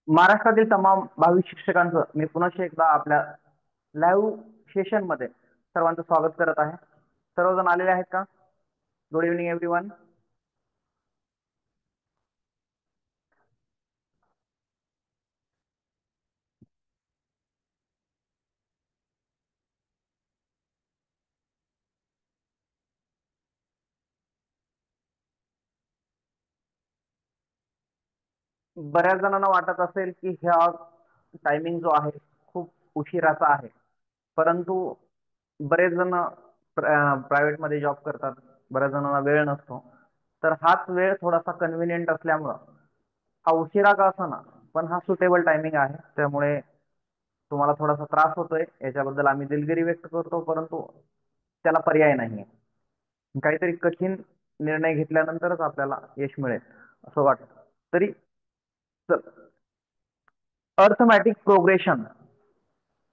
Speaker 3: महाराष्ट्रातील तमाम भावी शिक्षकांचं मी पुन्हा एकदा आपल्या लाईव्ह सेशन मध्ये सर्वांचं स्वागत करत आहे. सर्वजण आलेले आहेत का? Good evening everyone. बऱ्याच जणांना वाटत असेल की ह्या टायमिंग जो आहे खूप उशिराचा आहे, परंतु बरेच जण प्रायव्हेट मध्ये जॉब करतात, बऱ्याच जणांना वेळ नसतो, तर हाच वेळ थोडासा कन्व्हिनियंट असल्यामुळं हा उशिरा का असेना पण हा सुटेबल टायमिंग आहे. त्यामुळे तुम्हाला थोडासा त्रास होतोय याच्याबद्दल आम्ही दिलगिरी व्यक्त करतो, परंतु त्याला पर्याय नाही. काहीतरी कठीण निर्णय घेतल्यानंतरच आपल्याला यश मिळेल असं वाटतं. तरी अर्थमॅटिक प्रोग्रेशन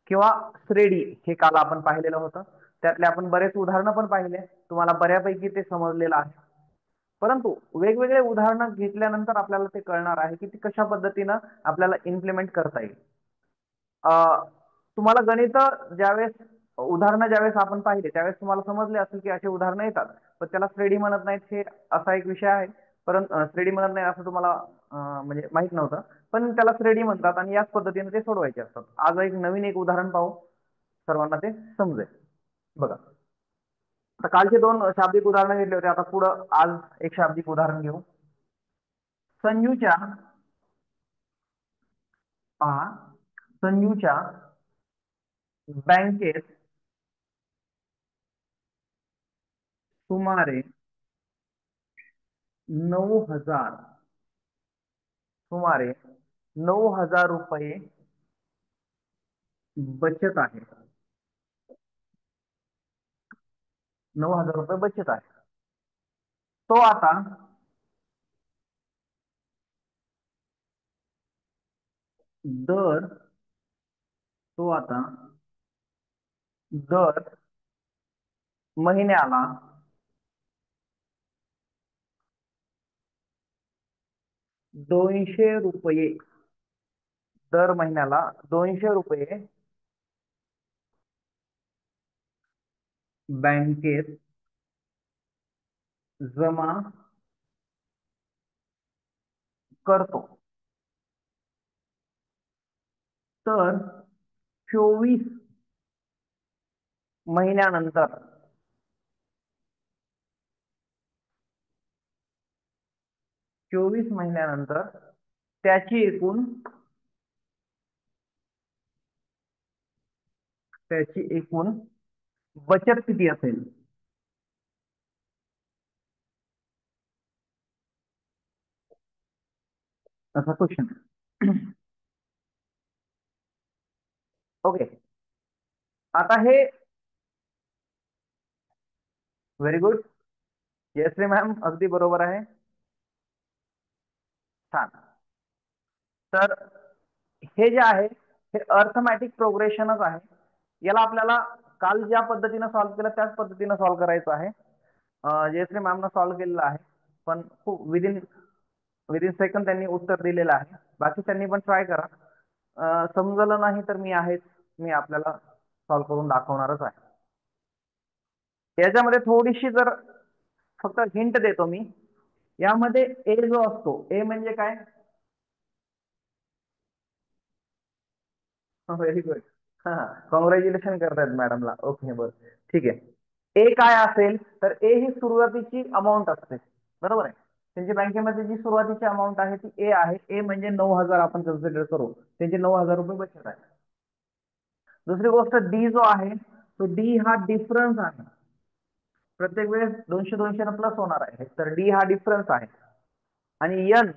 Speaker 3: किंवा श्रेणी हे काल आपण पाहिलेलं होतं. त्यातले आपण बरेच उदाहरणं पण पाहिले, तुम्हाला बऱ्यापैकी ते समजलेलं आहे. परंतु वेगवेगळे उदाहरणं घेतल्यानंतर आपल्याला ते कळणार आहे की ती कशा पद्धतीनं आपल्याला इम्प्लिमेंट करता येईल. तुम्हाला गणित ज्यावेळेस उदाहरणं ज्यावेळेस आपण पाहिले त्यावेळेस तुम्हाला समजले असेल की असे उदाहरणं येतात, पण त्याला श्रेणी म्हणत नाहीत, हे असा एक विषय आहे. परंतु श्रेणी म्हणत नाही असं तुम्हाला म्हणजे माहित नव्हतं, पण त्याला श्रेणी म्हणतात आणि याच पद्धतीने ते सोडवायचे असतात. आज एक नवीन उदाहरण पाहू, सर्वांना ते समजेल. बघा, आता कालचे 2 शाब्दिक उदाहरणं घेतले होते, आता पुढं आज एक शाब्दिक उदाहरण घेऊ. संजूच्या पहा, संजूच्या बँकेत सुमारे 9,000 रुपये बचत आहे. 9,000 रुपये बचत आहे. तो आता दर महिन्याला 200 रुपये, दर महिन्याला 200 रुपये बँकेत जमा करतो. तर 24 महिन्यानंतर त्याची एकूण बचत किती असेल? असा क्वेश्चन. ओके, आता हे व्हेरी गुड. जयश्री मॅम, अगदी बरोबर आहे. छान. तर हे जे आहे हे अर्थमॅटिक प्रोग्रेशनच आहे. याला आपल्याला काल ज्या पद्धतीने सॉल्व्ह केलं त्याच पद्धतीने सॉल्व्ह करायचं आहे. जयश्री मॅमनं सॉल्व्ह केलेलं आहे, पण खूप विदिन सेकंड त्यांनी उत्तर दिलेलं आहे. बाकी त्यांनी पण ट्राय करा. समजलं नाही तर मी आपल्याला सॉल्व्ह करून दाखवणारच आहे. याच्यामध्ये थोडीशी जर फक्त हिंट देतो मी. यामध्ये ए जो असतो, ए म्हणजे काय? Very good. हा, कॉंग्रॅच्युलेशन करतायत मॅडमला. ओके, बरं, ठीक आहे. ए काय असेल तर ए ही सुरुवातीची अमाऊंट असते, बरोबर आहे. त्यांची बँकेमध्ये जी सुरुवातीची अमाऊंट आहे ती ए आहे. ए म्हणजे 9,000 आपण कन्सिडर करू, त्यांचे 9,000 रुपये बचत आहे. दुसरी गोष्ट डी जो आहे तो डी हा डिफरन्स आहे. प्रत्येक वेळेस 200 200 प्लस होणार आहे, तर डी हा डिफरन्स आहे. आणि एन,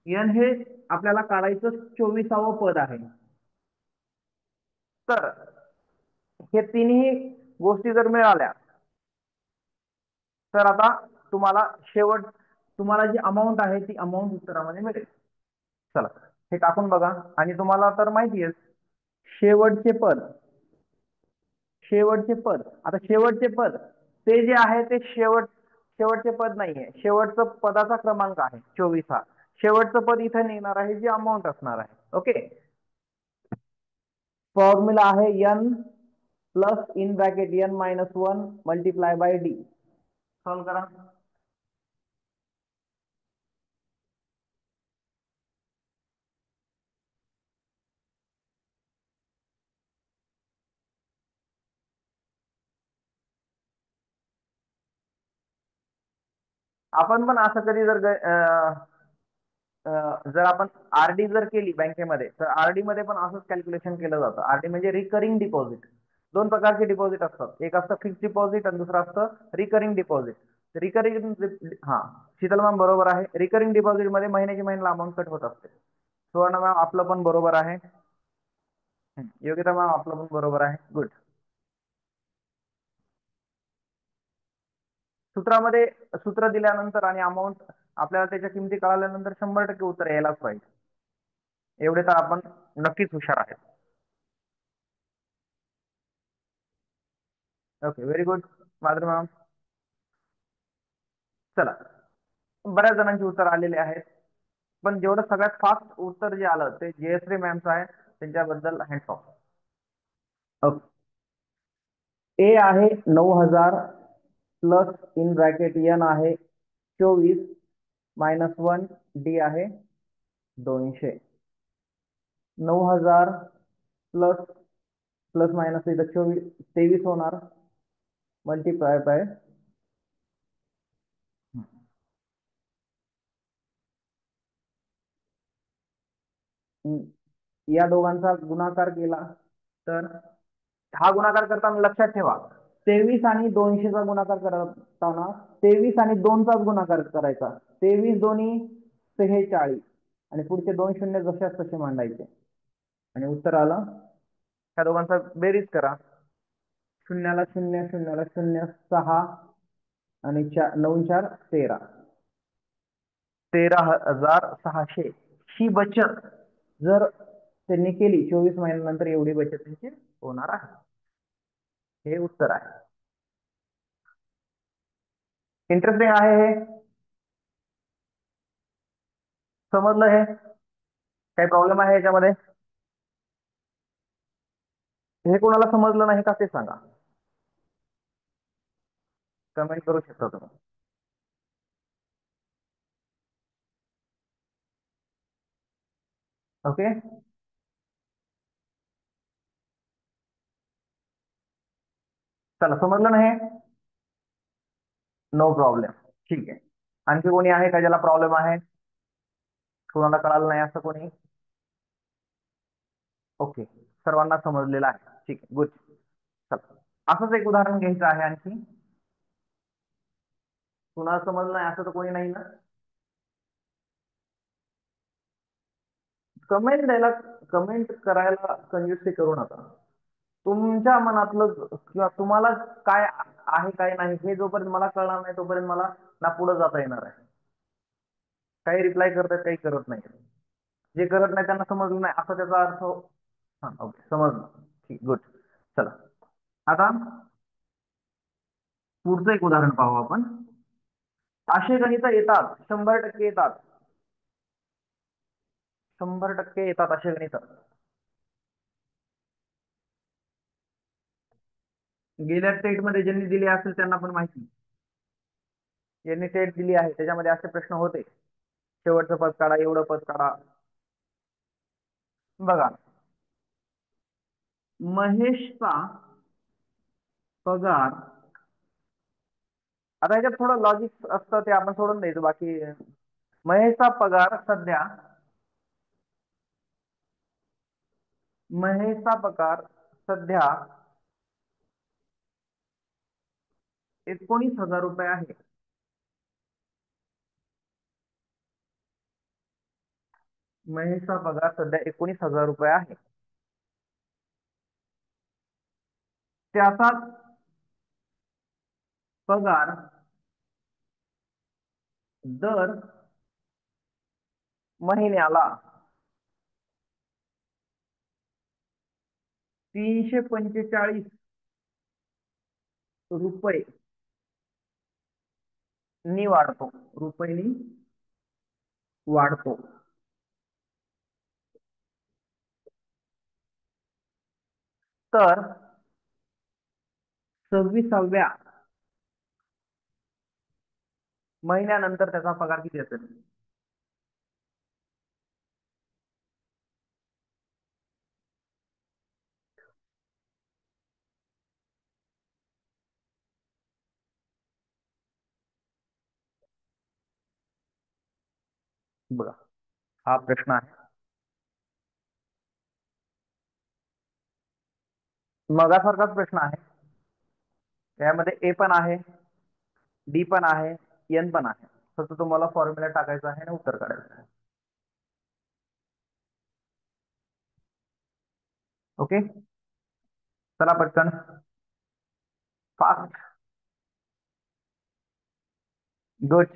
Speaker 3: एन हे आपल्याला काढायचं 24वे पद आहे. तर हे तिन्ही गोष्टी जर मिळाल्या तर आता तुम्हाला तुम्हाला जी अमाऊंट आहे ती अमाऊंट उत्तरामध्ये मिळेल. चला हे टाकून बघा. आणि तुम्हाला तर माहिती आहे शेवटचे पद, शेवटचे पद, आता शेवटचे पद ते जे आहे ते शेवटचे पद नाहीये, शेवटचं पदाचा क्रमांक आहे 24 हा. शेवटचं पद इथे निघणार आहे जी अमाऊंट असणार आहे. ओके, फॉर्म्युला आहे n plus in bracket n minus 1 multiply by d. Solve करा. आपण पण असं कधी जर आपण आरडी जर केली बँकेमध्ये तर आरडी मध्ये पण असंच कॅल्क्युलेशन केलं जातं. आरडी म्हणजे रिकरिंग डिपॉझिट. दोन प्रकारचे डिपॉझिट असतात, एक असतं फिक्स डिपॉझिट आणि दुसरं असतं रिकरिंग डिपॉझिट. रिकरिंग, हा शीतल मॅम बरोबर आहे. रिकरिंग डिपॉझिट मध्ये महिन्याची महिन्याला अमाऊंट कट होत असते. सुवर्ण मॅम आपलं पण बरोबर आहे. योगिता मॅम आपलं पण बरोबर आहे. गुड. सूत्रामध्ये सूत्र दिल्यानंतर आणि अमाऊंट आपल्याला त्याच्या किमती कळाल्यानंतर 100% उत्तर यायलाच पाहिजे. एवढे तर आपण नक्कीच हुशार आहेत. Okay, very good Madhuri ma'am. चला, बऱ्याच जणांची उत्तर आलेले आहेत, पण जेवढं सगळ्यात फास्ट उत्तर जे आलं ते जयश्री मॅमचं आहे. त्यांच्याबद्दल हँड्स ऑफ. ओके, ए आहे 9000 प्लस इन ब्रॅकेट एन आहे 24 मायनस 1 डी आहे 200. 9000 प्लस प्लस मायनस इथं 23 होणार मल्टीप्लाय बाय या दोघांचा गुणाकार केला तर हा गुणाकार करताना लक्षात ठेवा 23 आणि 200चा गुणाकार करताना 23 आणि 2चा गुणाकार करायचा. 23 दोन्ही 46 आणि पुढचे 2 शून्य जशाच तसे मांडायचे आणि उत्तर आलं. ह्या दोघांचा बेरीज करा. शून्याला शून्य, शून्याला शून्य, 6 आणि 9 4 13, 13,600 ही बचत जर त्यांनी केली 24 महिन्यानंतर एवढी बचत त्यांची होणार आहे. हे उत्तर आहे. इंटरेस्टिंग आहे हे. समजलं हे? काही प्रॉब्लेम आहे याच्यामध्ये? हे कोणाला समजलं नाही का ते सांगा, कमेंट करू शकता तुम्ही. ओके, चला समजलं नाही? नो प्रॉब्लेम, ठीक आहे. आणखी कोणी आहे का ज्याला प्रॉब्लेम आहे, कोणाला कळालं नाही असं कोणी? ओके, सर्वांना समजलेलं आहे. ठीक आहे, गुड. चला असंच एक उदाहरण घ्यायचं आहे. आणखी कुणाला समजलं नाही असं तर कोणी नाही ना? कमेंट करायला कंजूसी करू नका. तुमच्या मनातलं किंवा तुम्हाला काय आहे काय नाही हे जोपर्यंत मला कळणार नाही तोपर्यंत मला ना पुढे जाता येणार आहे. काही रिप्लाय करतात, काही करत नाही. जे करत नाही त्यांना समजलं नाही असा त्याचा अर्थ. हा ओके, समजलं. ठीक, गुड. चला आता पुढचं एक उदाहरण पाहू आपण. असे गणित येतात 100% येतात, 100% येतात असे गणित. गेल्या टेट मध्ये ज्यांनी दिले असेल त्यांना पण माहिती. ज्यांनी टेट दिली आहे त्याच्यामध्ये असे प्रश्न होते, शेवटचं पद काढा, एवढं पद काढा. बघा, महेशचा पगार, आता ह्याच्यात थोडं लॉजिक असतं ते आपण सोडून द्यायचं. बाकी महेशचा पगार सध्या, महेशचा पगार सध्या 19,000 रुपये आहे. महेशचा पगार सध्या 19,000 रुपये आहे. त्याचाच पगार दर महिन्याला 345 रुपये नी वाढतो. रुपयांनी वाढतो. तर 26व्या महिन्यानंतर त्याचा पगार किती असेल? बघा, हा प्रश्न आहे. मगासारखाच प्रश्न आहे. यामध्ये ए पण आहे, डी पण आहे, एन पण आहे. फक्त तुम्हाला फॉर्म्युला टाकायचा आहे आणि उत्तर काढायचं आहे. ओके, चला पटकन फास्ट. गुड.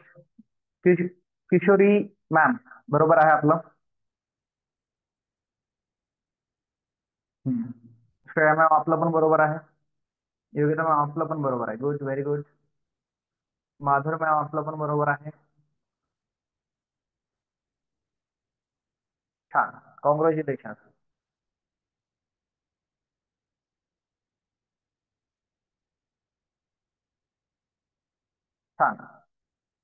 Speaker 3: किशोरी मॅम बरोबर आहे आपलं. श्रेया मॅम आपलं पण बरोबर आहे. योगिता मॅम आपलं पण बरोबर आहे. Good, very good. Madhur ma'am आपलं पण बरोबर आहे. छान, कॉंग्रॅच्युलेशन. छान,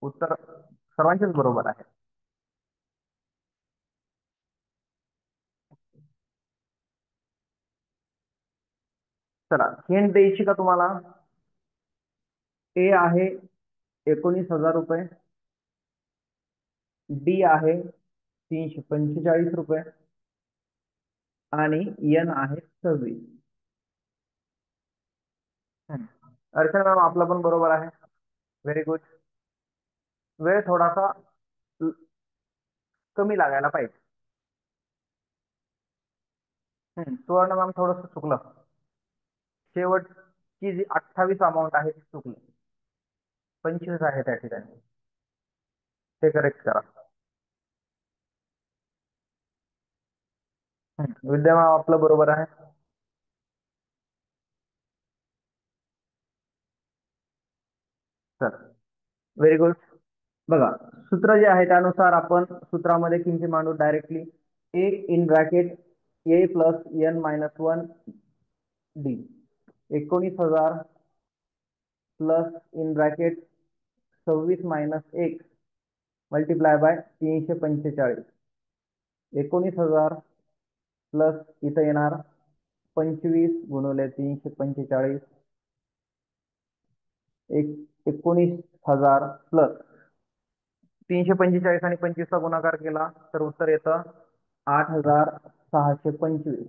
Speaker 3: उत्तर सर्वांचेच बरोबर आहे. चला, हिंट द्यायची का तुम्हाला? ए आहे 19,000 रुपये, डी आहे 345 रुपये आणि एन आहे 26. अर्चना मॅम आपला पण बरोबर आहे. Very good. वेळ थोडासा कमी लागायला पाहिजे. सुवर्ण मॅम थोडस चुकलं. शेवटची जी 28 अमाऊंट आहे ती चुकली. 25 आहे त्या ठिकाणी. ते करेक्ट करा. विद्या मॅम आपलं बरोबर आहे. Sir, very good. बघा, सूत्र जे आहे त्यानुसार आपण सूत्रामध्ये किमती मांडू directly. A in bracket a plus n minus 1 d. 19,000 plus in bracket 26 minus 1 multiply by 345. 19,000 प्लस इथं येणार 25 गुणिले 345. 19,000 प्लस 345 आणि 25चा गुणाकार केला तर उत्तर येतं 8,625.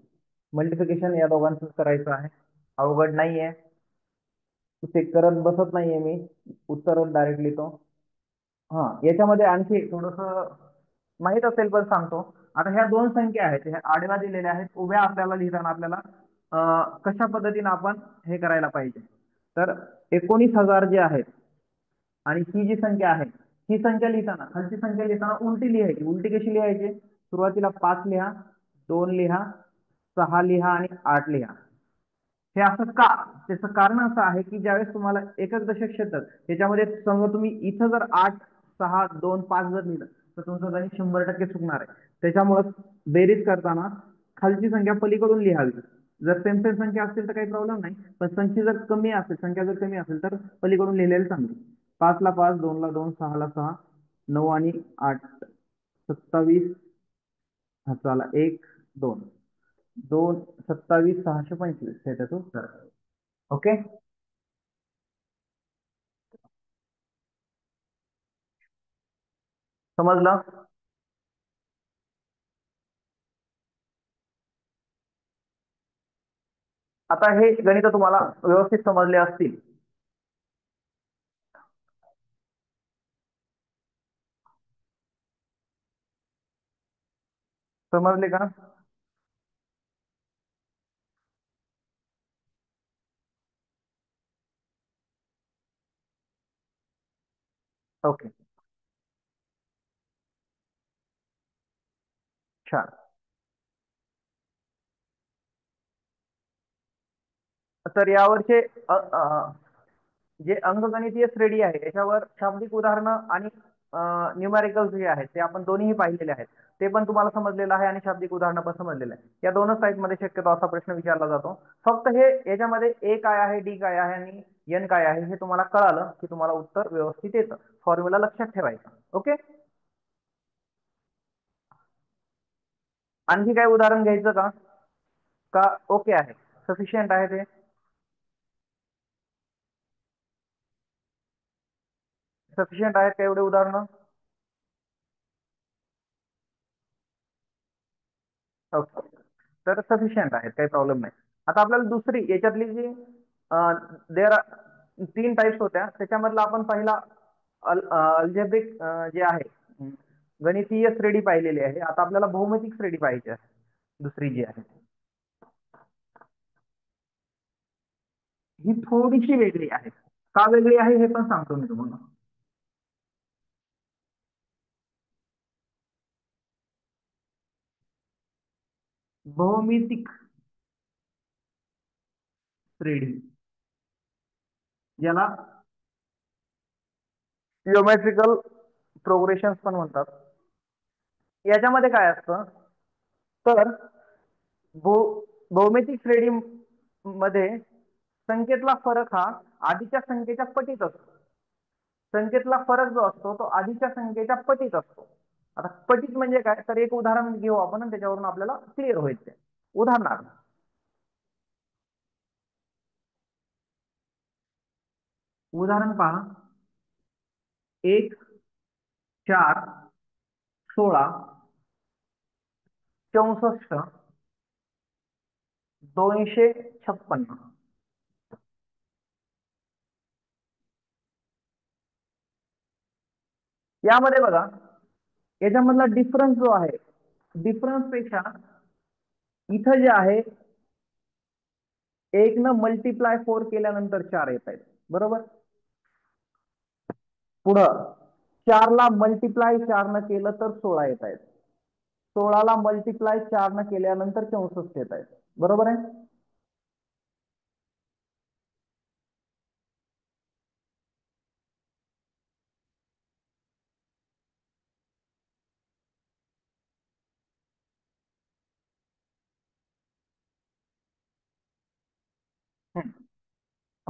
Speaker 3: मल्टिप्लिकेशन या दोघांचं करायचं आहे, अवघड नाहीये. ते करत बसत नाहीये मी, उत्तर डायरेक्ट लिहितो. हा, याच्यामध्ये आणखी थोडस माहित असेल पण सांगतो. आता ह्या दोन संख्या आहेत, ह्या आडव्या दिलेल्या आहेत. उभ्या आपल्याला लिहिताना आपल्याला कशा पद्धतीने आपण हे करायला पाहिजे. तर 19,000 जे आहेत आणि ही जी संख्या आहे, ही संख्या लिहिताना खालची संख्या लिहिताना उलटी लिहायची. उलटी कशी लिहायची? सुरुवातीला 5 लिहा, 2 लिहा, 6 लिहा आणि 8 लिहा. हे असं का? त्याचं कारण असं आहे की ज्यावेळेस तुम्हाला एकक दशक शतक त्याच्यामध्ये समजा तुम्ही इथं जर 8, 6, 2, 5 जर लिहिलं तर तुमचं गणित 100% चुकणार आहे. त्याच्यामुळं बेरीज करताना खालची संख्या पलीकडून लिहावी. जर सेम सेम संख्या असतील तर काही प्रॉब्लेम नाही, पण संख्या जर कमी असेल, संख्या जर कमी असेल तर पलीकडून लिहिलेलं चांगलं. 5 ला 5, 2 ला 2, 6 ला 6, 9 आणि 8, 27, चला 1, 2, 2, 27, 625 हे त्याचं उत्तर. ओके, समजलं? आता हे गणित तुम्हाला व्यवस्थित समजले असतील समजले का? ओके, छान. तर यावरचे जे अंकगणितीय श्रेणी आहे याच्यावर शाब्दिक उदाहरणं आणि न्यूमॅरिकल जे आहेत ते आपण दोन्हीही पाहिलेले आहेत. ते पण तुम्हाला समजलेलं आहे आणि शाब्दिक उदाहरणं पण समजलेलं आहे. या दोनच टाईपमध्ये शक्यतो असा प्रश्न विचारला जातो. फक्त हे याच्यामध्ये ए काय आहे, डी काय आहे आणि एन काय आहे हे तुम्हाला कळालं की तुम्हाला उत्तर व्यवस्थित येतं. फॉर्म्युला लक्षात ठेवायचा. ओके, आणखी काय उदाहरण घ्यायचं का? का ओके आहे, सफिशियंट आहे ते? सफिशियंट आहेत का एवढे उदाहरणं? ओके, तर सफिशियंट आहेत, काही प्रॉब्लेम नाही. आता आपल्याला दुसरी याच्यातली जी देर 3 टाइप्स होत्या त्याच्यामधला आपण पहिला अल्जेब्रिक जे आहे गणितीय श्रेणी पाहिलेली आहे. आता आपल्याला बहुमितिक श्रेणी पाहिजे आहे दुसरी जी आहे. ही थोडीशी वेगळी आहे. का वेगळी आहे हे पण सांगतो मी तुम्हाला. बहुमितिक श्रेणी ज्याला जिओमेट्रिकल प्रोग्रेशन पण म्हणतात. याच्यामध्ये काय असतं तर बहुमितिक श्रेणी मध्ये संख्येतला फरक हा आधीच्या संख्येच्या पटीत असतो. संख्येतला फरक जो असतो तो आधीच्या संख्येच्या पटीत असतो. आता पटीत म्हणजे काय, तर एक उदाहरण घेऊ आपण आणि त्याच्यावरून आपल्याला क्लिअर होईल ते. उदाहरणार्थ उदाहरण पहा, 1, 4, 16, 64, 256. यामध्ये बघा याच्यामधला डिफरन्स जो आहे, डिफरन्स पेक्षा इथं जे आहे 1 न मल्टिप्लाय 4 केल्यानंतर 4 येत आहेत, बरोबर. पुढं 4 ला मल्टिप्लाय 4 न केलं तर 16 येत आहेत. 16 ला मल्टिप्लाय 4 न केल्यानंतर 64 येत आहेत, बरोबर आहे.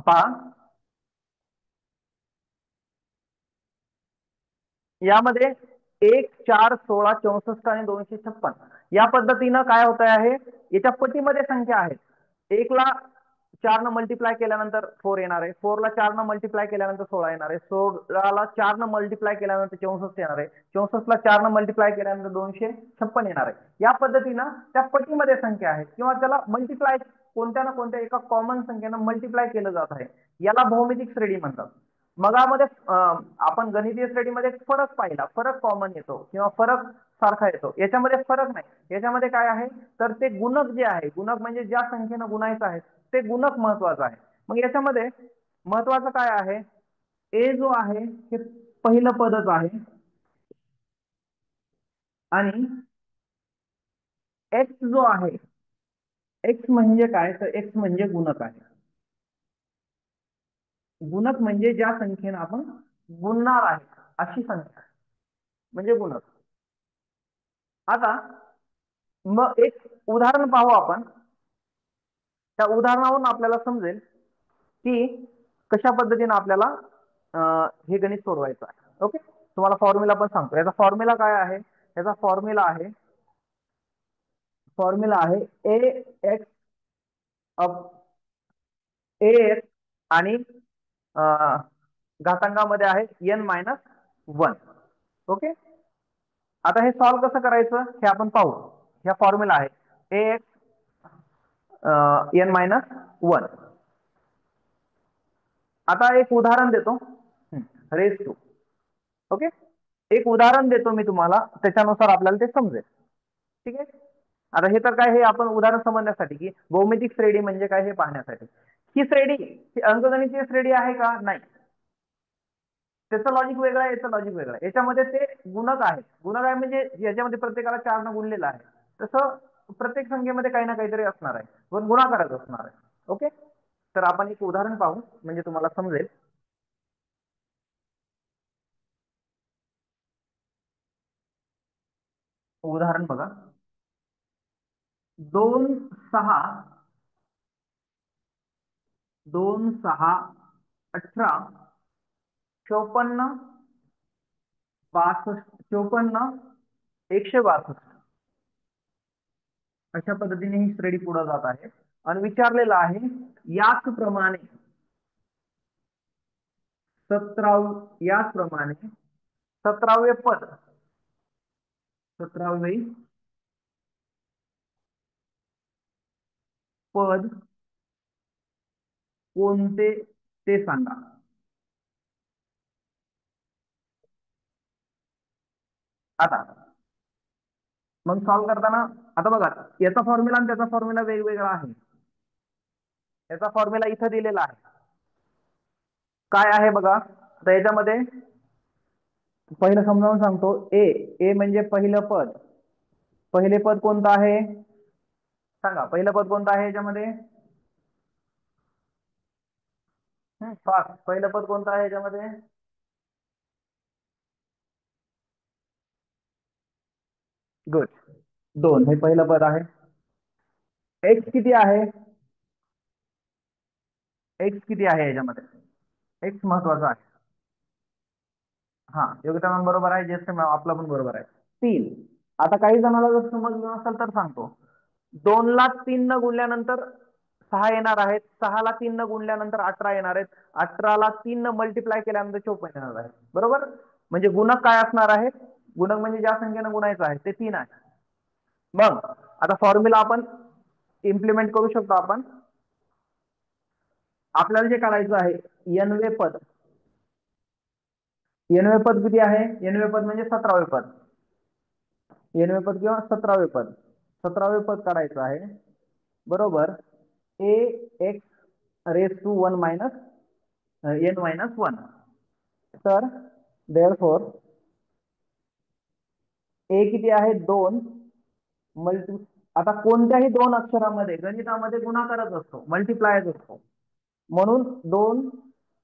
Speaker 3: पहा यामध्ये 1, 4, 16, 64 आणि 256 या पद्धतीनं काय होत आहे, याच्या पटीमध्ये संख्या आहेत. 1 ला 4 न मल्टिप्लाय केल्यानंतर 4 येणार आहे, 4 ला 4 न मल्टिप्लाय केल्यानंतर 16 येणार आहे, 16 ला 4 न मल्टिप्लाय केल्यानंतर 64 येणार आहे, 64 ला 4 न मल्टिप्लाय केल्यानंतर 256 येणार आहे. या पद्धतीनं त्या पटीमध्ये संख्या आहेत किंवा त्याला मल्टिप्लाय कोणत्या ना कोणत्या एका कॉमन संख्येनं मल्टिप्लाय केलं जात आहे. याला बहुमितिक श्रेणी म्हणतात. मग यामध्ये आपण गणितीय श्रेणीमध्ये फरक पाहिला, फरक कॉमन येतो किंवा फरक सारखा येतो. याच्यामध्ये फरक नाही. याच्यामध्ये काय आहे तर ते गुणक जे आहे, गुणक म्हणजे ज्या संख्येनं गुणायचं आहे ते गुणक महत्वाचं आहे. मग याच्यामध्ये महत्वाचं काय आहे, ए जो आहे हे पहिलं पदच आहे आणि एक्स जो आहे, एक्स म्हणजे काय तर एक्स म्हणजे गुणक आहे. गुणक म्हणजे ज्या संख्येनं आपण गुणणार आहे अशी संख्या म्हणजे गुणक. आता मग एक उदाहरण पाहू आपण. त्या उदाहरणावरून आपल्याला समजेल की कशा पद्धतीने आपल्याला हे गणित सोडवायचं आहे. ओके, तुम्हाला फॉर्म्युला पण सांगतो. याचा फॉर्म्युला काय आहे, याचा फॉर्म्युला आहे ए एक्स ए एक्स आणि घातांकामध्ये आहे n-1. ओके, आता हे सॉल्व्ह कसं करायचं हे आपण पाहू. ह्या फॉर्म्युला आहे ए एक्स n-1. आता एक उदाहरण देतो रेस टू. ओके, एक उदाहरण देतो मी तुम्हाला, त्याच्यानुसार आपल्याला ते समजेल. ठीक आहे. आता हे तर काय, हे आपण उदाहरण समजण्यासाठी की भौमितिक श्रेणी म्हणजे काय हे पाहण्यासाठी. ही श्रेणी ही अंकगणितीय श्रेणी आहे का? नाही. त्याचं लॉजिक वेगळं आहे, याचं लॉजिक वेगळं आहे. याच्यामध्ये ते गुणक आहे. गुणक आहे म्हणजे याच्यामध्ये प्रत्येकाला 4 न गुणलेलं आहे. तसं प्रत्येक संख्येमध्ये काही ना काहीतरी असणार आहे, पण गुणाकारच असणार आहे. ओके. तर आपण एक उदाहरण पाहू म्हणजे तुम्हाला समजेल. उदाहरण बघा. 2 6 2 6 18 54 62 54 162 अशा पद्धतीने ही श्रेणी पुढे जात आहे आणि विचारलेलं आहे याचप्रमाणे 17वे पद 17वे पद कोणते ते सांगा. आता मग सॉल्व्ह करताना आता बघा, याचा फॉर्म्युला आणि त्याचा फॉर्म्युला वेगवेगळा आहे. याचा फॉर्म्युला इथं दिलेला आहे. काय आहे बघा. तर याच्यामध्ये पहिलं समजावून सांगतो. ए ए म्हणजे पहिलं पद. पहिले पद कोणतं आहे सांगा. पहिलं पद कोणतं आहे याच्यामध्ये? फास्ट. पहिलं पद कोणतं आहे याच्यामध्ये? गुड. 2 हे पहिलं पद आहे. एक्स किती आहे? एक्स किती आहे याच्यामध्ये? एक्स महत्वाचा आहे. हा, योगिता मॅम बरोबर आहे. ज्येष्ठ मॅम आपला पण बरोबर आहे. 3. आता काही जणांना जर समजलं नसेल तर सांगतो. 2 ला 3 न गुणल्यानंतर 6 येणार आहेत. 6 ला 3 न गुणल्यानंतर 18 येणार आहेत. 18 ला 3 न मल्टिप्लाय केल्यानंतर 54 येणार आहे. बरोबर. म्हणजे गुणक काय असणार आहे? गुणक म्हणजे ज्या संख्येनं गुणायचं आहे ते 3 आहे. मग आता फॉर्म्युला आपण इम्प्लिमेंट करू शकतो. आपण आपल्याला जे काढायचं आहे n वे पद. n वे पद किती आहे? n वे पद म्हणजे 17वे पद. n वे पद किंवा 17वे पद. 17वे पद काढायचं आहे. बरोबर. A x raise to 1 minus n minus 1. तर देअरफॉर ए किती आहे? 2 मल्टी. आता कोणत्याही 2 अक्षरामध्ये गणितामध्ये गुणाकारच असतो, मल्टिप्लायच असतो. म्हणून 2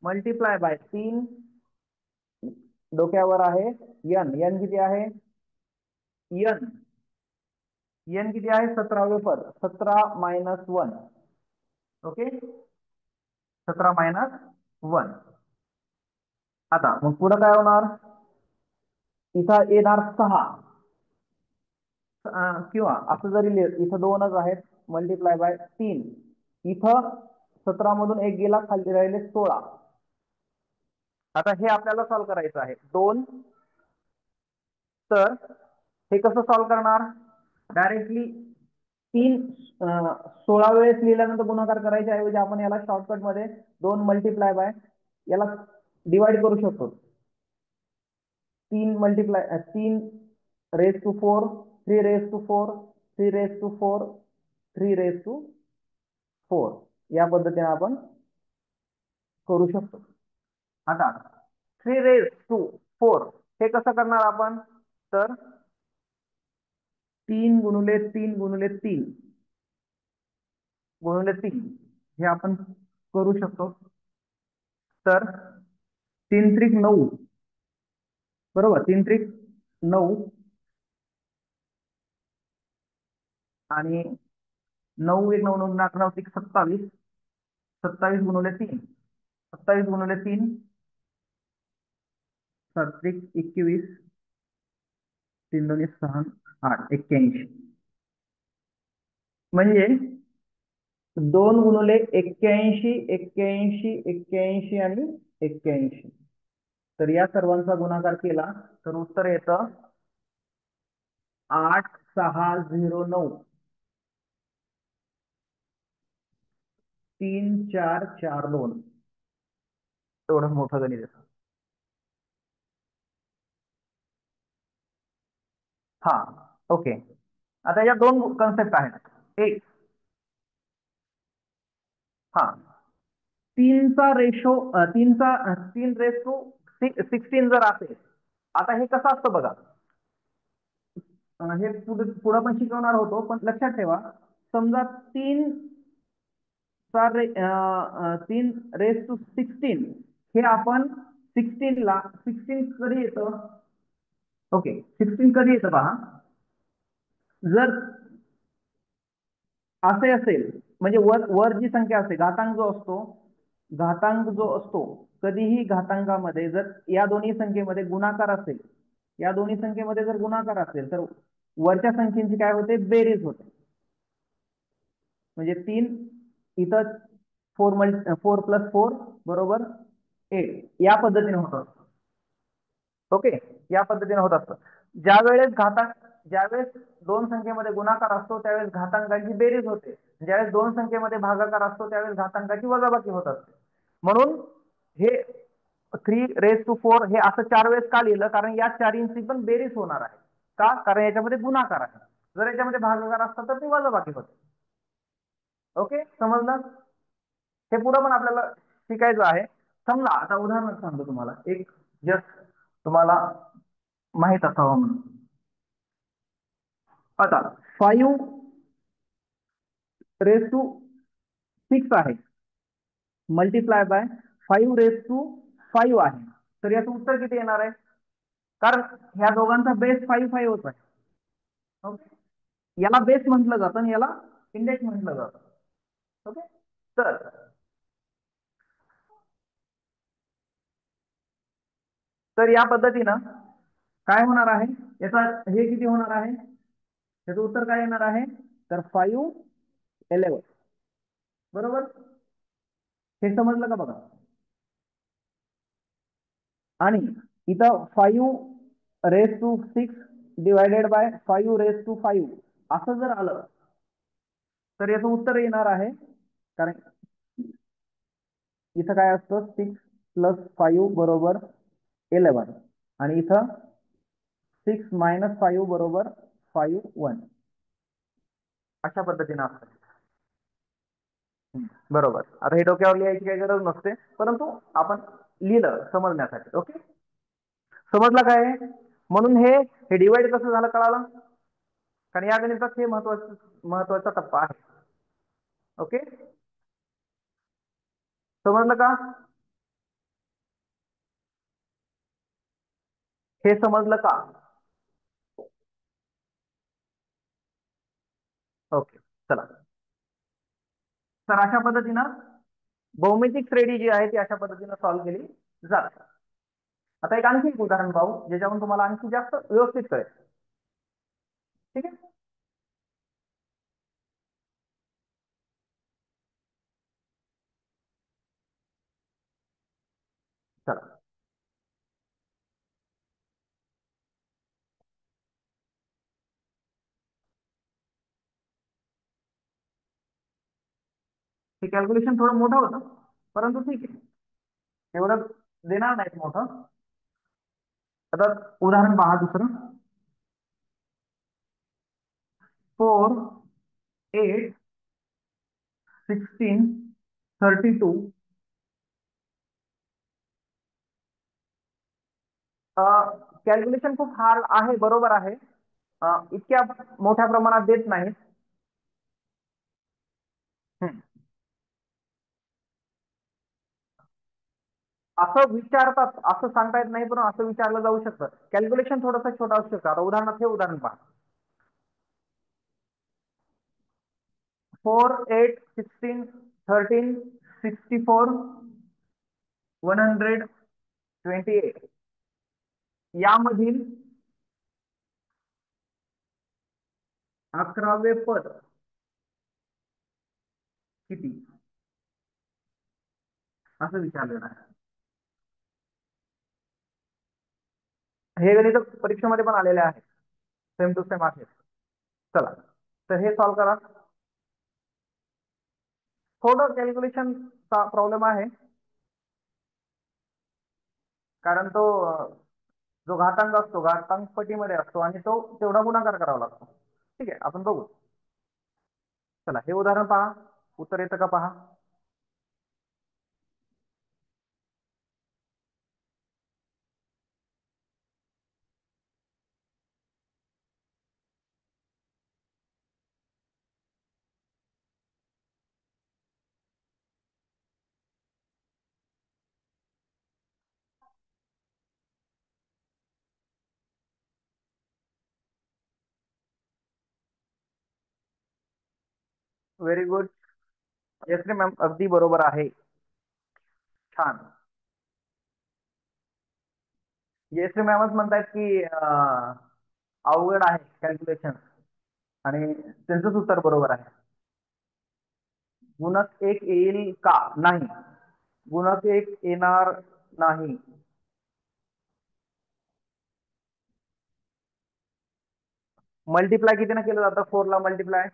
Speaker 3: मल्टिप्लाय बाय 3 डोक्यावर आहे n. n किती आहे? n किती आहे? 17वे पद. 17 मायनस 1. ओके. 17 मायनस 1. आता मग पुढे काय होणार? इथं येणार 6 किंवा असं जरी इथं 2च आहेत मल्टिप्लाय बाय 3. इथं 17 मधून 1 गेला, खाली राहिले 16. आता हे आपल्याला सॉल्व्ह करायचं आहे. 2. तर हे कसं सॉल्व्ह करणार? डायरेक्टली 3 16 वेळेस लिहिल्यानंतर गुणाकार करायच्या ऐवजी आपण याला शॉर्टकट मध्ये 2 मल्टिप्लाय बाय याला डिवाइड करू शकतो. 3 multiply 3 raise to 4 3 raise to 4 3 raise to 4 3 raise to 4 या पद्धतीने आपण करू शकतो. आता 3 रेस टू 4 हे कसं करणार आपण? तर 3 गुणिले 3 गुणिले 3 गुणिले 3 हे आपण करू शकतो. तर 3 त्रिक 9. बरोबर. 3 त्रिक 9 आणि 9 1 9 9 9 9 त्रिक 27. 27 गुणिले 3 27 गुणिले 3 7 त्रिक 21 3 2 6 8 81. म्हणजे 2 गुणिले 81 81 81 आणि 81. तर या सर्वांचा गुणाकार केला तर उत्तर येतं 8609 3442. एवढं मोठं गणित आहे. हा. ओके. आता या दोन कन्सेप्ट आहेत. एक, हा, तीनचा रेशो, तीन रेस टू 16 जर असेल, आता हे कसं असतं बघा, हे पुढे पण शिकवणार होतो, पण लक्षात ठेवा, समजा 3 हे आपण 16 कधी येतं, ओके 16 कधी येतं पहा, जर असे असेल, म्हणजे वर वर जी संख्या असते, घातांक जो असतो, कधीही घातांकामध्ये जर या दोन्ही संख्येमध्ये गुणाकार असेल, या दोन्ही संख्येमध्ये जर गुणाकार असेल, तर वरच्या संख्येची काय होते, बेरीज होते. म्हणजे 3 इथं 4 + 4 बरोबर 8, या पद्धतीने होत असतं. ओके, या पद्धतीने होत असतं. ज्यावेळेस दोन संख्येमध्ये गुणाकार असतो, त्यावेळेस घातांकाची बेरीज होते. ज्यावेळेस दोन संख्येमध्ये भागाकार असतो, त्यावेळेस घातांकाची वजाबाकी होत असते. म्हणून हे 3⁴ हे असं 4 वेळेस का लिहिलं, कारण या चारींची पण बेरीज होणार आहे. का? कारण याच्यामध्ये गुणाकार आहे. जर याच्यामध्ये भागाकार असतात तर ती वजाबाकी होते. ओके, समजलं? हे पुढं पण आपल्याला शिकायचं आहे. समजा आता उदाहरण सांगतो तुम्हाला, एक जस्ट तुम्हाला माहित असावं म्हणून. आता 5⁶ आहे, मल्टिप्लाय बाय 5⁵ आहे, तर याचं उत्तर किती येणार आहे? कारण ह्या दोघांचा बेस 5 होत आहे. ओके, याला बेस म्हटलं जातं आणि याला इंडेक्स म्हटलं जातं. ओके, तर तर या पद्धतीनं काय होणार आहे, याचा हे किती होणार आहे, याचं उत्तर काय येणार आहे, तर 511 बरोबर. हे समजलं का बघा. आणि इथं 5⁶ डिवायडेड बाय 5⁵ असं जर आलं तर याचं उत्तर येणार आहे, कारण इथं काय असतं, 6 + 5 बरोबर 11, आणि इथं 6 - 5 बरोबर 51, अशा पद्धतीने असतं. बरोबर. आता हे डोक्यावर लिहायची काही गरज नसते, परंतु आपण लिहिलं समजण्यासाठी. ओके, समजलं काय? म्हणून हे डिवाइड कसं झालं कळालं, कारण या गणितात हे महत्वाचा टप्पा आहे. ओके, समजलं का? हे समजलं का? ओके, चला. तर अशा पद्धतीनं भौमितिक श्रेणी जी आहे ती अशा पद्धतीनं सॉल्व्ह केली जाते. आता एक आणखी एक उदाहरण पाहू, ज्याच्यावरून तुम्हाला आणखी जास्त व्यवस्थित कळेल. ठीक आहे, चला. हे कॅल्क्युलेशन थोडं मोठं होतं, परंतु ठीक आहे, एवढं देणार नाहीत मोठं. आता उदाहरण पहा दुसरं, 4 8 16 32. कॅल्क्युलेशन खूप हार्ड आहे, बरोबर आहे. इतक्या मोठ्या प्रमाणात देत नाहीत. असं विचारतात, असं सांगता येत नाही, पण असं विचारलं जाऊ शकतं. कॅल्क्युलेशन थोडंसं छोटं असू शकतं. आता उदाहरणार्थ हे उदाहरण पहा, 4 8 16 13 64 128, यामधील 11वे पद किती, असं विचारलेलं आहे. हे गणित परीक्षेमध्ये पण आलेले आहे, सेम टू सेम आहे. चला, तर हे सॉल्व्ह करा. थोडं कॅल्क्युलेशनचा प्रॉब्लेम आहे, कारण तो जो घातांक असतो घातांक पटीमध्ये असतो आणि तो तेवढा गुणाकार करावा लागतो. ठीक आहे, आपण बघू. चला हे उदाहरण पहा, उत्तर येतं का पहा. Very good. यश्री मॅम अगदी बरोबर आहे. छान. यश्री मॅमच म्हणतात की अवघड आहे कॅल्क्युलेशन, आणि त्यांचंच उत्तर बरोबर आहे. गुणक एक येईल का? नाही, गुणक एक येणार नाही. मल्टिप्लाय कितीने केलं जातं? 4 ला मल्टिप्लाय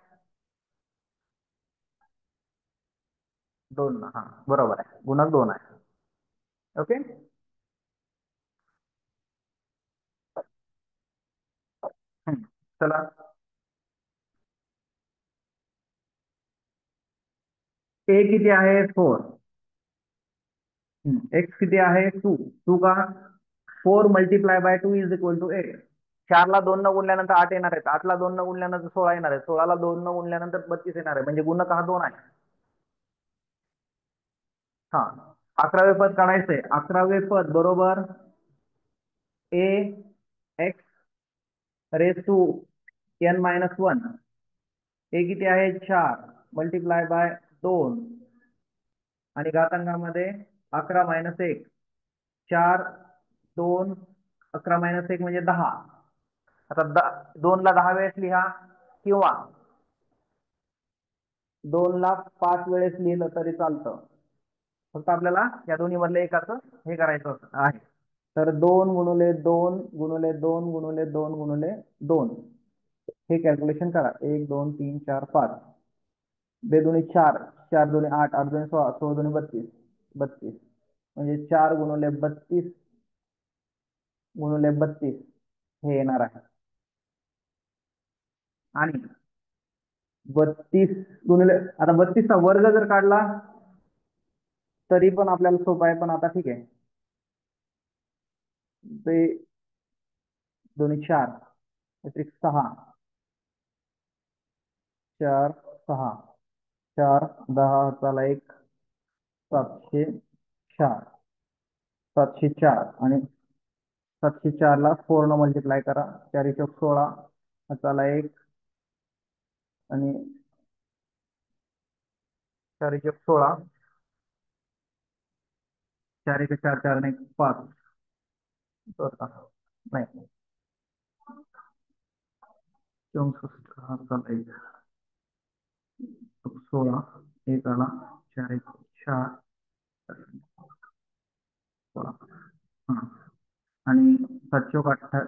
Speaker 3: 2 ना. हा बरोबर आहे, गुणक 2 आहे. ओके. चला ए किती आहे? 4. एक्स किती आहे? 2. 2 का? 4 multiply by 2 is equal to 8. 4 ला 2 न गुणल्यानंतर 8 येणार आहेत, 8 ला 2 न गुणल्यानंतर 16 येणार आहे, 16 ला 2 न गुणल्यानंतर 32 येणार आहे, म्हणजे गुणक हा 2 आहे. हा, 11वे पद काढायचंय. 11वे पद बरोबर A x raise to N minus 1. A किती आहे? 4 मल्टिप्लाय बाय 2 आणि घातांकामध्ये 11 मायनस 1. 4 2 11 मायनस 1 म्हणजे 10. आता 2 ला 10 वेळेस लिहा, किंवा 2 ला 5 वेळेस लिहिलं तरी चालतं. फक्त आपल्याला या दोन्ही मधले एकाचं हे करायचं आहे. तर 2 गुणुले 2 गुणुले 2 गुणुले 2 गुणुले 2 हे कॅल्क्युलेशन करा. 1 2 3 4 5. 2 दुणे 4, 4 दुणे 8, 8 दुणे 16, 16 दुणे 32, 32 म्हणजे 4 गुणुले 32 गुणुले 32 हे येणार आहे. आणि 32 गुणिले, आता 32 चा वर्ग जर काढला तरी पण आपल्याला सोपं आहे, पण आता ठीक आहे. ते 2 4 6, 4 6, 4 10 चला 1 704, 704 आणि 704 ला 4 न मल्टिप्लाय करा. 4 चौक 16 चला 1 आणि 4 चौक 16, 4 1 4 4 ने 5. नाही 64 चला 1 16 1 आला 4 1 4 16. हा, आणि 7 चौक 28,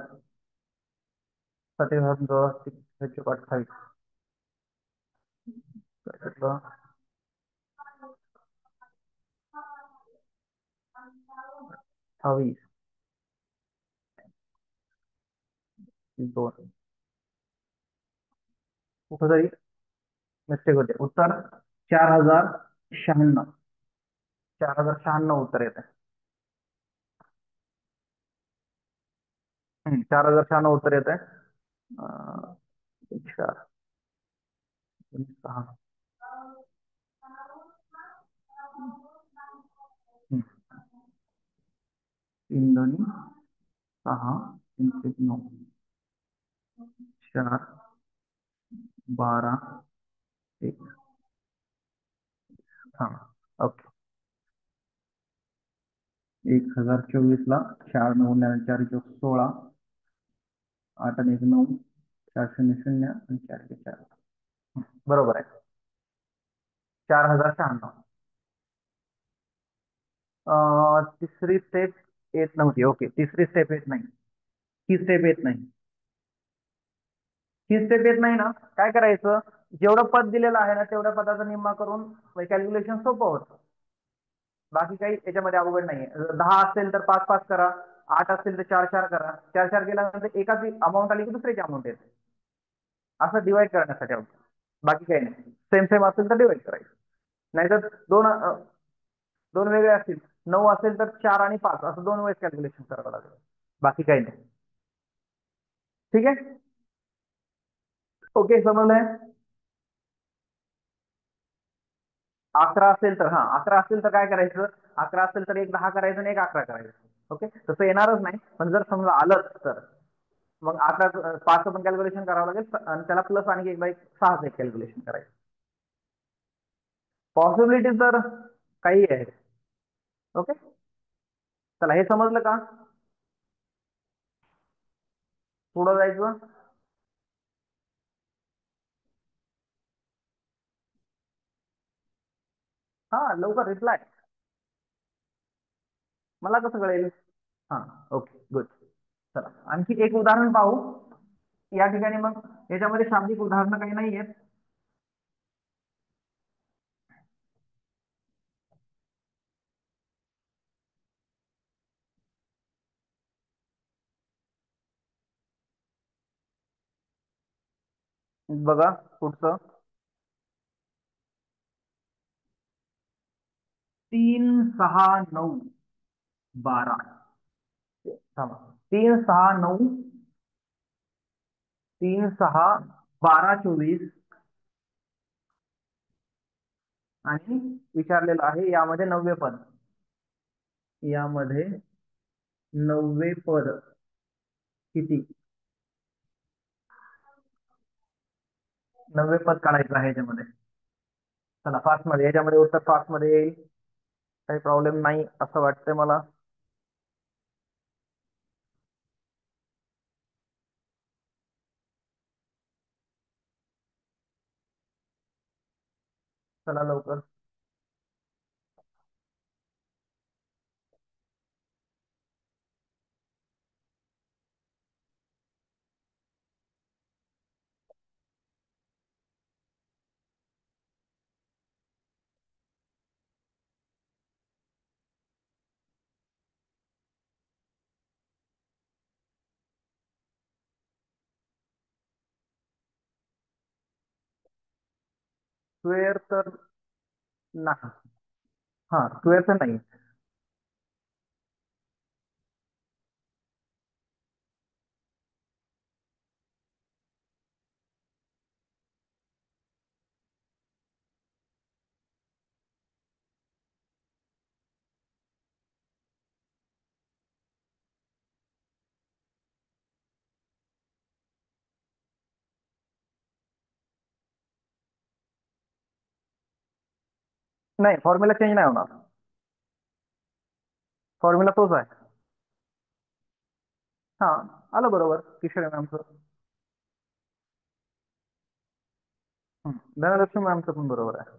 Speaker 3: 7 चौक 28 28 2 कुठेतरी मिस्टेक होते. उत्तर 4096. 4096 उत्तर येते. 4096 उत्तर येते. 4 6 3 दोन्ही 6 3 9 4 12 1. हा ओके. 1024 ला 4 9 4 चौक 16, 8 आणि 1 9, 4 0 0 आणि 4 1 4. बरोबर आहे, 4096. तिसरी स्टेप येत नव्हती. ओके, तिसरी स्टेप येत नाही, ही स्टेप येत नाही. ही स्टेप येत नाही ना, काय करायचं? जेवढं पद दिलेलं आहे ना तेवढ्या पदाचा निम्मा करून कॅल्क्युलेशन सोपं होतं. बाकी काही याच्यामध्ये अवघड नाहीये. 10 असेल तर 5 5 करा, 8 असेल तर 4 4 करा. 4 4 केल्यानंतर एकाची अमाऊंट आली की दुसऱ्याची अमाऊंट येते. असं डिवाइड करण्यासाठी होतं, बाकी काही नाही. सेम सेम असेल तर डिवाइड करायचं, नाहीतर दोन वेगळे असतील, 9 असेल तर 4 आणि 5 असं 2 वेळेस कॅल्क्युलेशन करावं लागेल, बाकी काही नाही. ठीक आहे, ओके, समजलंय. 11 असेल तर, 11 असेल तर काय करायचं, 11 असेल तर एक 10 करायचं आणि एक 11 करायचं. ओके, तसं येणारच नाही, पण जर समजा आलंच तर मग 11 5 पण कॅल्क्युलेशन करावं लागेल आणि त्याला प्लस आणि एक बाय 6 एक कॅल्क्युलेशन करायचं. पॉसिबिलिटी तर काही आहे. ओके, चला हे समजलं का, पुढं जायचं. हा, लवकर रिप्लाय, मला कसं कळेल. हा, ओके, गुड. चला आणखी एक उदाहरण पाहू या ठिकाणी. मग याच्यामध्ये शाब्दिक उदाहरणं काही नाही आहेत. बघा पुढचं, 3 6 9 12. थांबा, 3 6 9, 3 6 12 24 आणि विचारलेलं आहे यामध्ये 90 पद, यामध्ये 90 पद किती, 90 पद काढायचं आहे याच्यामध्ये. चला फास्ट मध्ये, याच्यामध्ये उत्तर फास्ट मध्ये येईल, काही प्रॉब्लेम नाही असं वाटतंय मला. चला लवकर. स्क्वेअर तर नाही, स्क्वेअर तर नाही. नाही, फॉर्म्युला चेंज नाही होणार, फॉर्म्युला तोच आहे. हा, आलं बरोबर किशोर मॅमचं. धनलक्ष्मी मॅमचं पण बरोबर आहे,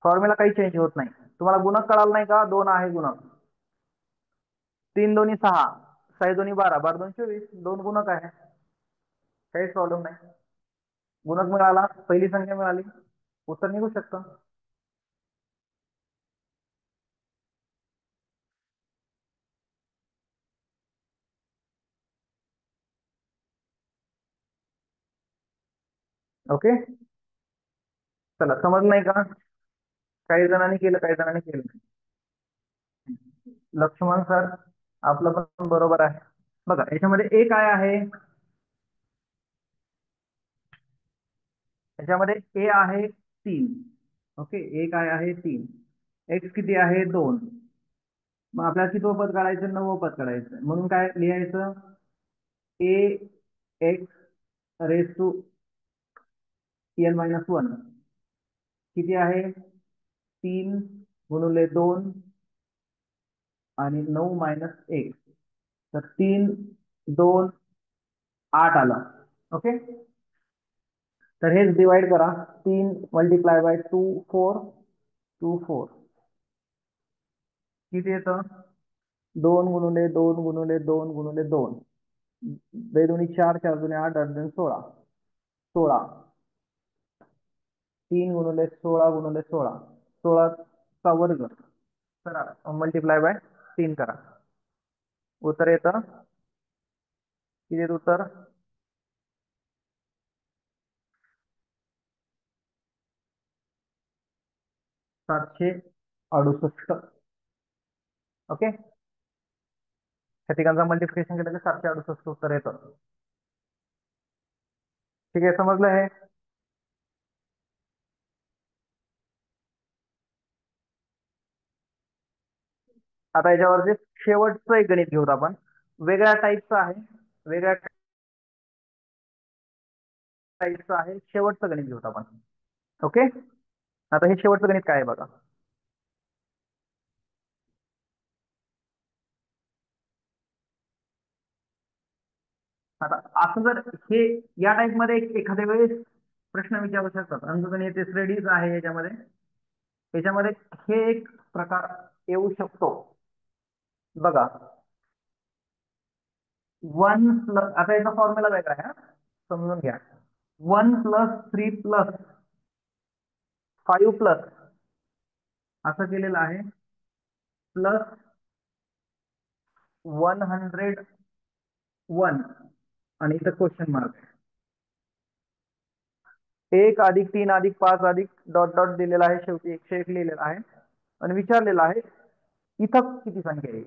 Speaker 3: फॉर्म्युला काही चेंज होत नाही. तुम्हाला गुणक कळाला नाही का, 2 आहे गुणक, 3 दोन्ही 6, 6 दोन्ही 12, 12 दोन्ही 24, 2 गुणक आहे, काहीच प्रॉब्लेम नाही. गुणक मिळाला, पहिली संख्या मिळाली, उत्तर निघू शकतं. ओके, चला समज नाही का, काही जणांनी केलं, काही जणांनी केलं नाही. लक्ष्मण सर, आपलं पण बरोबर आहे. बघा याच्यामध्ये ए काय आहे, याच्यामध्ये ए आहे 3. ओके, ए काय आहे 3, एक्स किती आहे 2. मग आपल्याला किती पद काढायचं, 9 पद काढायचं, म्हणून काय लिहायचं, ए एक्स रेस टू n-1 किती आहे, 3 गुणिले 2 आणि 9 - 1, तर 3 2 8 आला. ओके, तर हेच डिवाइड करा, 3 मल्टिप्लाय बाय 2 4, 2 4 किती येतं, 2 गुणिले 2 गुणिले 2 गुणिले 2, 2 दुनी 4, 4 दुनी 8, 8 दुनी 16, 16, 3 गुणिले 16 गुणिले 16, 16 चा वर्ग करा, मल्टिप्लाय बाय 3 करा, उत्तर येतं किती, उत्तर 768. ओके, ह्या तिघांचा मल्टिप्लिकेशन केलं की 768 उत्तर येतं. ठीक आहे, समजलं हे? आता याच्यावरचे शेवटचं एक गणित घेऊत आपण, वेगळ्या टाईपचं आहे, वेगळ्या टाईपचं आहे, शेवटचं गणित घेऊत आपण. ओके, आता हे शेवटचं गणित काय आहे बघा. आता असं जर हे या टाईप मध्ये एखाद्या वेळेस प्रश्न विचारू शकतात, अंकगणित रेडीज आहे याच्यामध्ये, याच्यामध्ये हे एक प्रकार येऊ शकतो बघा. 1 प्लस, आता याचा फॉर्म्युला वेगळा आहे, समजून घ्या. 1 + 3 + 5 प्लस असं केलेलं आहे, प्लस 101 आणि इथं क्वेश्चन मार्क, 1+3+5 डॉट डॉट दिलेला आहे, शेवटी 101 लिहिलेला आहे आणि विचारलेलं आहे इथं किती संख्या येईल.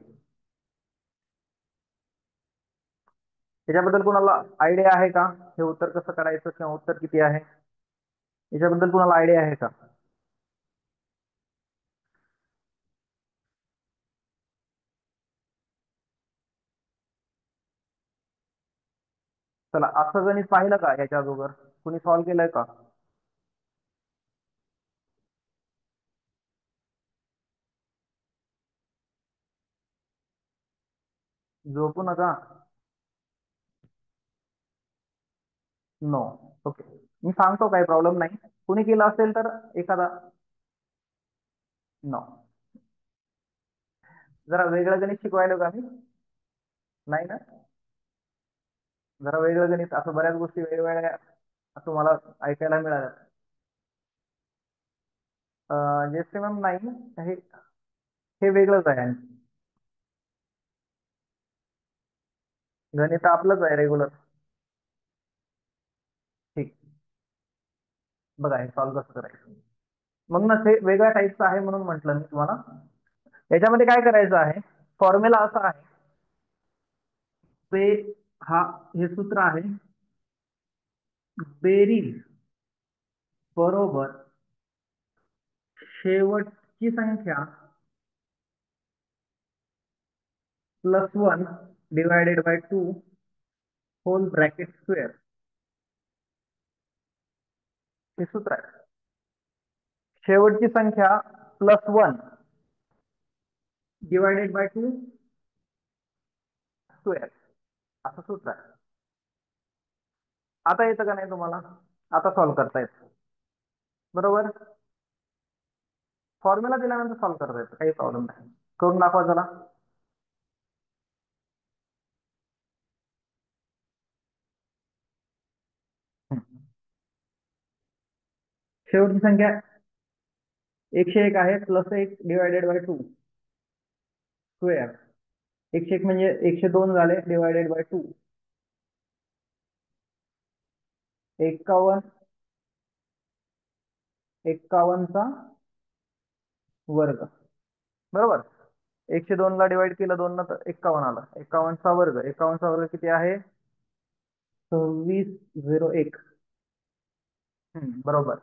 Speaker 3: याच्याबद्दल कोणाला आयडिया आहे का, हे उत्तर कसं करायचं किंवा उत्तर किती आहे, याच्याबद्दल कोणाला आयडिया आहे का? चला, असं गणित पाहिलं का याच्या अगोदर, कुणी सॉल्व्ह केलंय का? झोपू नका. नो. ओके, मी सांगतो, काही प्रॉब्लेम नाही. कुणी केलं असेल तर एखादा. नो, जरा वेगळं गणित शिकवायला का मी? नाही ना, जरा वेगळं गणित, असं बऱ्याच गोष्टी वेगवेगळ्या तुम्हाला ऐकायला मिळाल्या. मॅम नाही, हे हे वेगळंच आहे. गणित आपलंच आहे रेग्युलर. ठीक, बघा हे सॉल्व्ह कसं करायचं. मग ना ते वेगळ्या टाईपचं आहे म्हणून म्हटलं मी तुम्हाला. याच्यामध्ये काय करायचं आहे, फॉर्म्युला असा आहे, ते हा हे सूत्र आहे, बेरीज बरोबर शेवटची संख्या +1 divided by 2 whole bracket square, हे सूत्र आहे. शेवटची संख्या +1 डिवायडेड बाय 2 स्क्वेअर, असं सूत्र आहे. आता येतं का नाही तुम्हाला? आता सॉल्व्ह करता येतं, बरोबर. फॉर्म्युला दिल्यानंतर सॉल्व्ह करता येतं, काही प्रॉब्लेम नाही. करून दाखवा चला. शेवटची संख्या 101 आहे, +1 डिवायडेड बाय 2 स्क्वेअर. 101 म्हणजे 102 झाले, डिवायडेड बाय 2 51, 51चा वर्ग, बरोबर. 102 ला डिवाइड केलं 2 तर 51 आला, 51चा वर्ग, 51चा वर्ग किती आहे? 2601. बरोबर,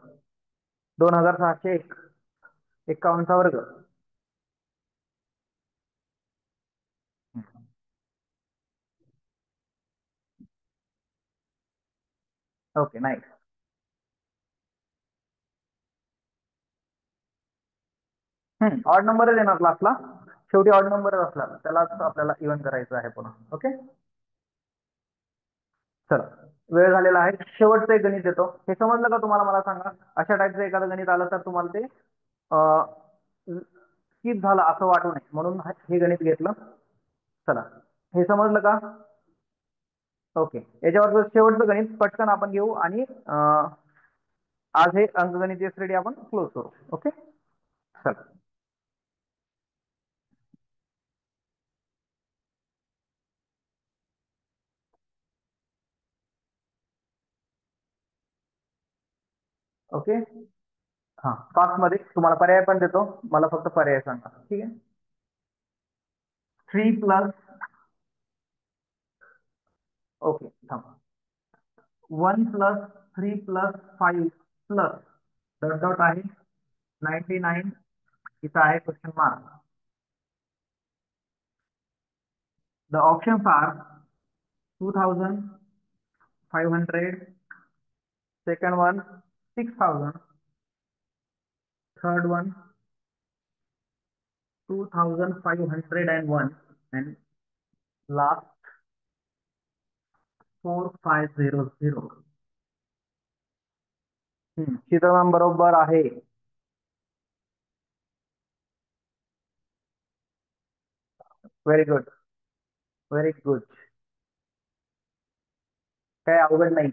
Speaker 3: 2601, 51चा वर्ग. ओके, नाही. ऑड नंबरच येणार क्लासला, शेवटी ऑड नंबरच असला त्यालाच आपल्याला इव्हन करायचं आहे पुन्हा. ओके, चला, वेळ झालेला आहे. शेवटचं एक गणित देतो, हे समजलं का तुम्हाला? मला सांगा, अशा टाईपचं एखादं गणित आलं तर तुम्हाला ते स्किप झालं असं वाटू नये म्हणून हे गणित घेतलं. चला, हे समजलं का? ओके, याच्यावर शेवटचं गणित पटकन आपण घेऊ आणि आज हे अंकगणित स्टडी आपण क्लोज करू. ओके, चला. ओके, हा 5 मध्ये तुम्हाला पर्याय पण देतो, मला फक्त पर्याय सांगा. ठीक आहे. 3 प्लस, ओके थांबा, 1 plus 3 plus 5 plus dot dot आहे 99, इथं आहे question mark. The options are 2500, second one 6000, third one 2501, and last 4500. Sheetal बरोबर आहे. Very good, very good. काय अवघड नाही.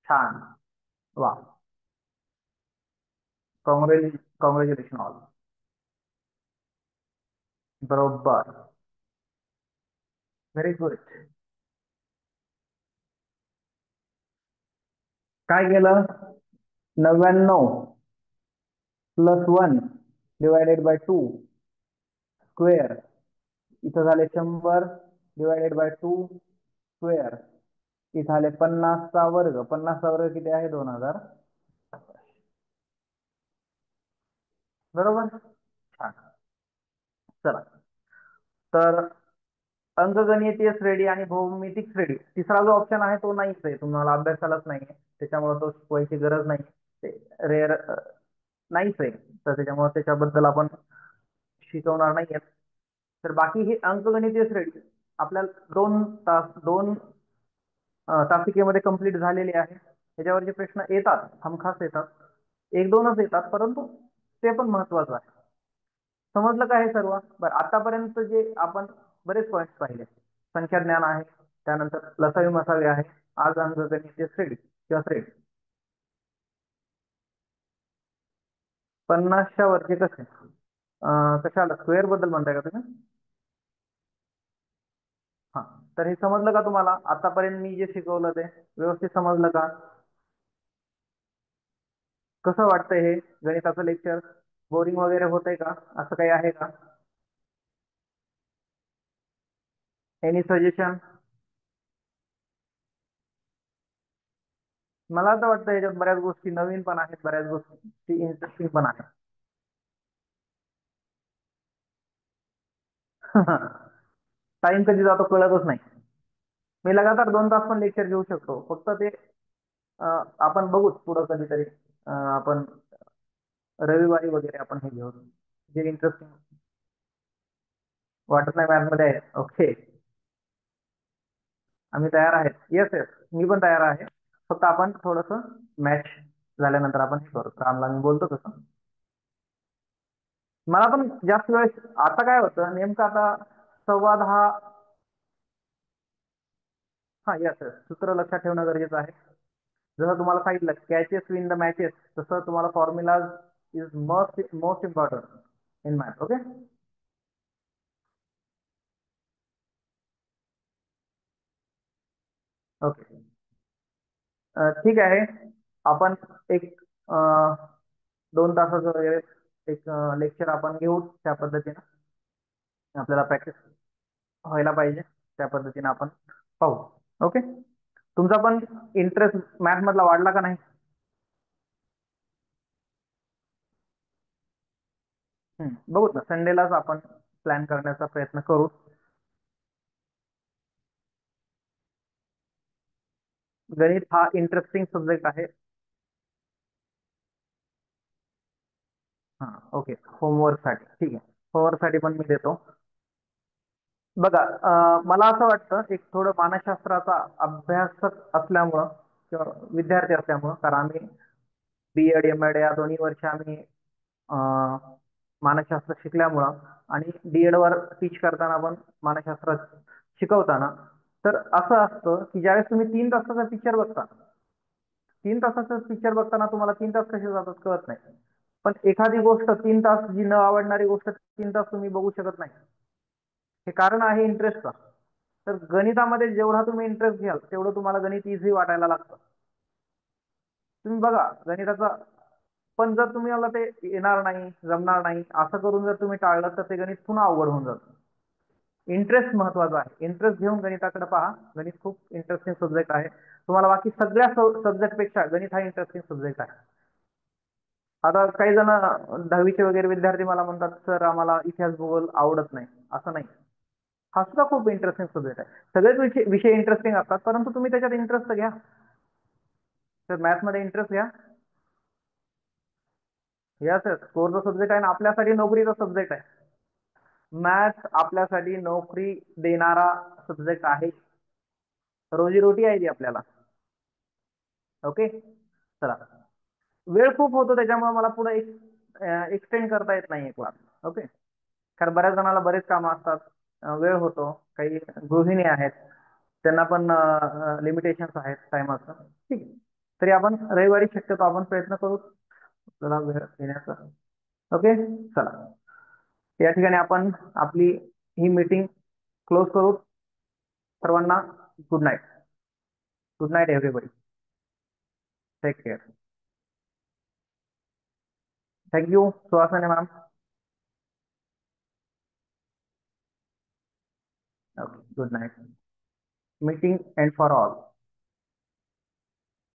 Speaker 3: छान, वा, कॉंग्रॅच्युलेशन ऑल. बरोबर, व्हेरी गुड. काय केलं? 99 प्लस 1 डिवायडेड बाय 2 स्क्वेअर, इथं झाले 100 डिवायडेड बाय 2 स्क्वेअर, इथं आले 50चा वर्ग. 50चा वर्ग किती आहे? 2000. बरोबर, छान. चला, तर अंकगणितीय श्रेणी आणि भौमितिक श्रेणी, तिसरा जो ऑप्शन आहे तो नाहीच आहे, तुम्हाला अभ्यासालाच नाही आहे, त्याच्यामुळे तो शिकवायची गरज नाही. ते रेअर नाहीच आहे, तर त्याच्यामुळे त्याच्याबद्दल आपण शिकवणार नाही. तर बाकी हे अंकगणितीय श्रेणी आपल्याला 2 तास 2 तासिकेमध्ये कंप्लीट झालेले आहे. त्याच्यावरचे प्रश्न येतात, हमखास येतात, 1-2च येतात, परंतु ते पण महत्वाचं आहे. समजलं का हे सर्व? बरं, आतापर्यंत जे आपण बरेच पॉईंट पाहिले, संख्या ज्ञान आहे, त्यानंतर लसावी मसावी आहे, आज अंकगणितीय श्रेणी किंवा श्रेणी. 50च्या वरचे कसे? कशाला, स्क्वेअर बद्दल म्हणताय का तुम्ही? हा, तर हे समजलं का तुम्हाला? आतापर्यंत मी जे शिकवलं ते व्यवस्थित समजलं का? कसं वाटतंय हे गणिताचं लेक्चर? बोरिंग वगैरे होतंय का? असं काही आहे का? Any suggestion? मला तर वाटतं याच्यात बऱ्याच गोष्टी नवीन पण आहेत, बऱ्याच गोष्टी इंटरेस्टिंग पण आहेत. टाइम कधी जातो कळतच नाही. मी लगातार 2 तास पण लेक्चर घेऊ शकतो, फक्त ते आपण बघूच पुढं कधीतरी. आपण रविवारी वगैरे आपण हे घेऊ, जे इंटरेस्टिंग वाटत नाही मॅथ मध्ये आहे. ओके, आम्ही तयार आहेत. येस येस, मी पण तयार आहे. फक्त आपण थोडस मॅच झाल्यानंतर आपण हे करू. रामला मी बोलतो तसं. मला पण जास्त वेळ, आता काय होतं नेमकं, आता 10:15. हा येस येस, सूत्र लक्षात ठेवणं गरजेचं आहे. जसं तुम्हाला सांगितलं कॅचेस विन द मॅचेस, तसं तुम्हाला formula is most most important in math. Okay, okay, ठीक आहे. आपण एक 2 तासाचं वगैरे एक लेक्चर आपण घेऊ, त्या पद्धतीनं आपल्याला प्रॅक्टिस व्हायला पाहिजे, त्या पद्धतीने आपण पाहू. ओके, तुमचा पण इंटरेस्ट मॅथ मधला वाढला का नाही? बघू ना, संडेलाच आपण प्लॅन करण्याचा प्रयत्न करू. गणित हा इंटरेस्टिंग सब्जेक्ट आहे. हा, ओके, होमवर्क साठी ठीक आहे, होमवर्क साठी पण मी देतो. बघा, मला असं वाटतं एक थोडं मानसशास्त्राचा अभ्यासक असल्यामुळं किंवा विद्यार्थी असल्यामुळं, कारण आम्ही B.Ed M.Ed या दोन्ही वर्ष आम्ही मानसशास्त्र शिकल्यामुळं, आणि D.Ed वर टीच करताना पण मानसशास्त्र शिकवताना, तर असं असतं की ज्यावेळेस तुम्ही 3 तासाचा पिक्चर बघता, 3 तासाचा पिक्चर बघताना तुम्हाला 3 तास कसे जातात कळत नाही. पण एखादी गोष्ट 3 तास, जी न आवडणारी गोष्ट 3 तास तुम्ही बघू शकत नाही, हे कारण आहे इंटरेस्टचा. तर गणितामध्ये जेवढा तुम्ही इंटरेस्ट घ्याल तेवढं तुम्हाला गणित इझी वाटायला लागतं. तुम्ही बघा गणिताचा पण जर तुम्ही मला ते येणार नाही, जमणार नाही असं करून जर तुम्ही टाळलं तर ते गणित पुन्हा अवघड होऊन जातं. इंटरेस्ट महत्वाचा आहे. इंटरेस्ट घेऊन गणिताकडे पहा. गणित खूप इंटरेस्टिंग सब्जेक्ट आहे. तुम्हाला बाकी सगळ्या सब्जेक्ट पेक्षा गणित हा इंटरेस्टिंग सब्जेक्ट आहे. आता काही जण 10वीचे वगैरे विद्यार्थी मला म्हणतात, सर आम्हाला इतिहास भूगोल आवडत नाही. असं नाही, हा सुद्धा खूप इंटरेस्टिंग सब्जेक्ट आहे. सगळेच विषय विषय इंटरेस्टिंग असतात, परंतु तुम्ही त्याच्यात इंटरेस्ट घ्या. तर मॅथ्समध्ये इंटरेस्ट घ्या. या सर, स्कोरचा सब्जेक्ट आहे ना, आपल्यासाठी नोकरीचा सब्जेक्ट आहे. मॅथ्स आपल्यासाठी नोकरी देणारा सब्जेक्ट आहे. रोजीरोटी आहे ती आपल्याला. ओके, चला. वेळ खूप होतो त्याच्यामुळे मला पुढे एक्सटेंड करता येत नाही क्लास. ओके, कारण बऱ्याच जणांना बरेच कामं असतात, वेळ होतो, काही गृहिणी आहेत, त्यांना पण लिमिटेशन्स आहेत टायमाचं. ठीक आहे, तरी आपण रविवारी शक्यतो आपण प्रयत्न करू आपल्याला वेळ देण्याचा. ओके, चला. या ठिकाणी आपण आपली ही मीटिंग क्लोज करू. सर्वांना good night. Good night everybody. Take care. Thank you सुहासने ma'am. Okay, good night. Meeting end for all.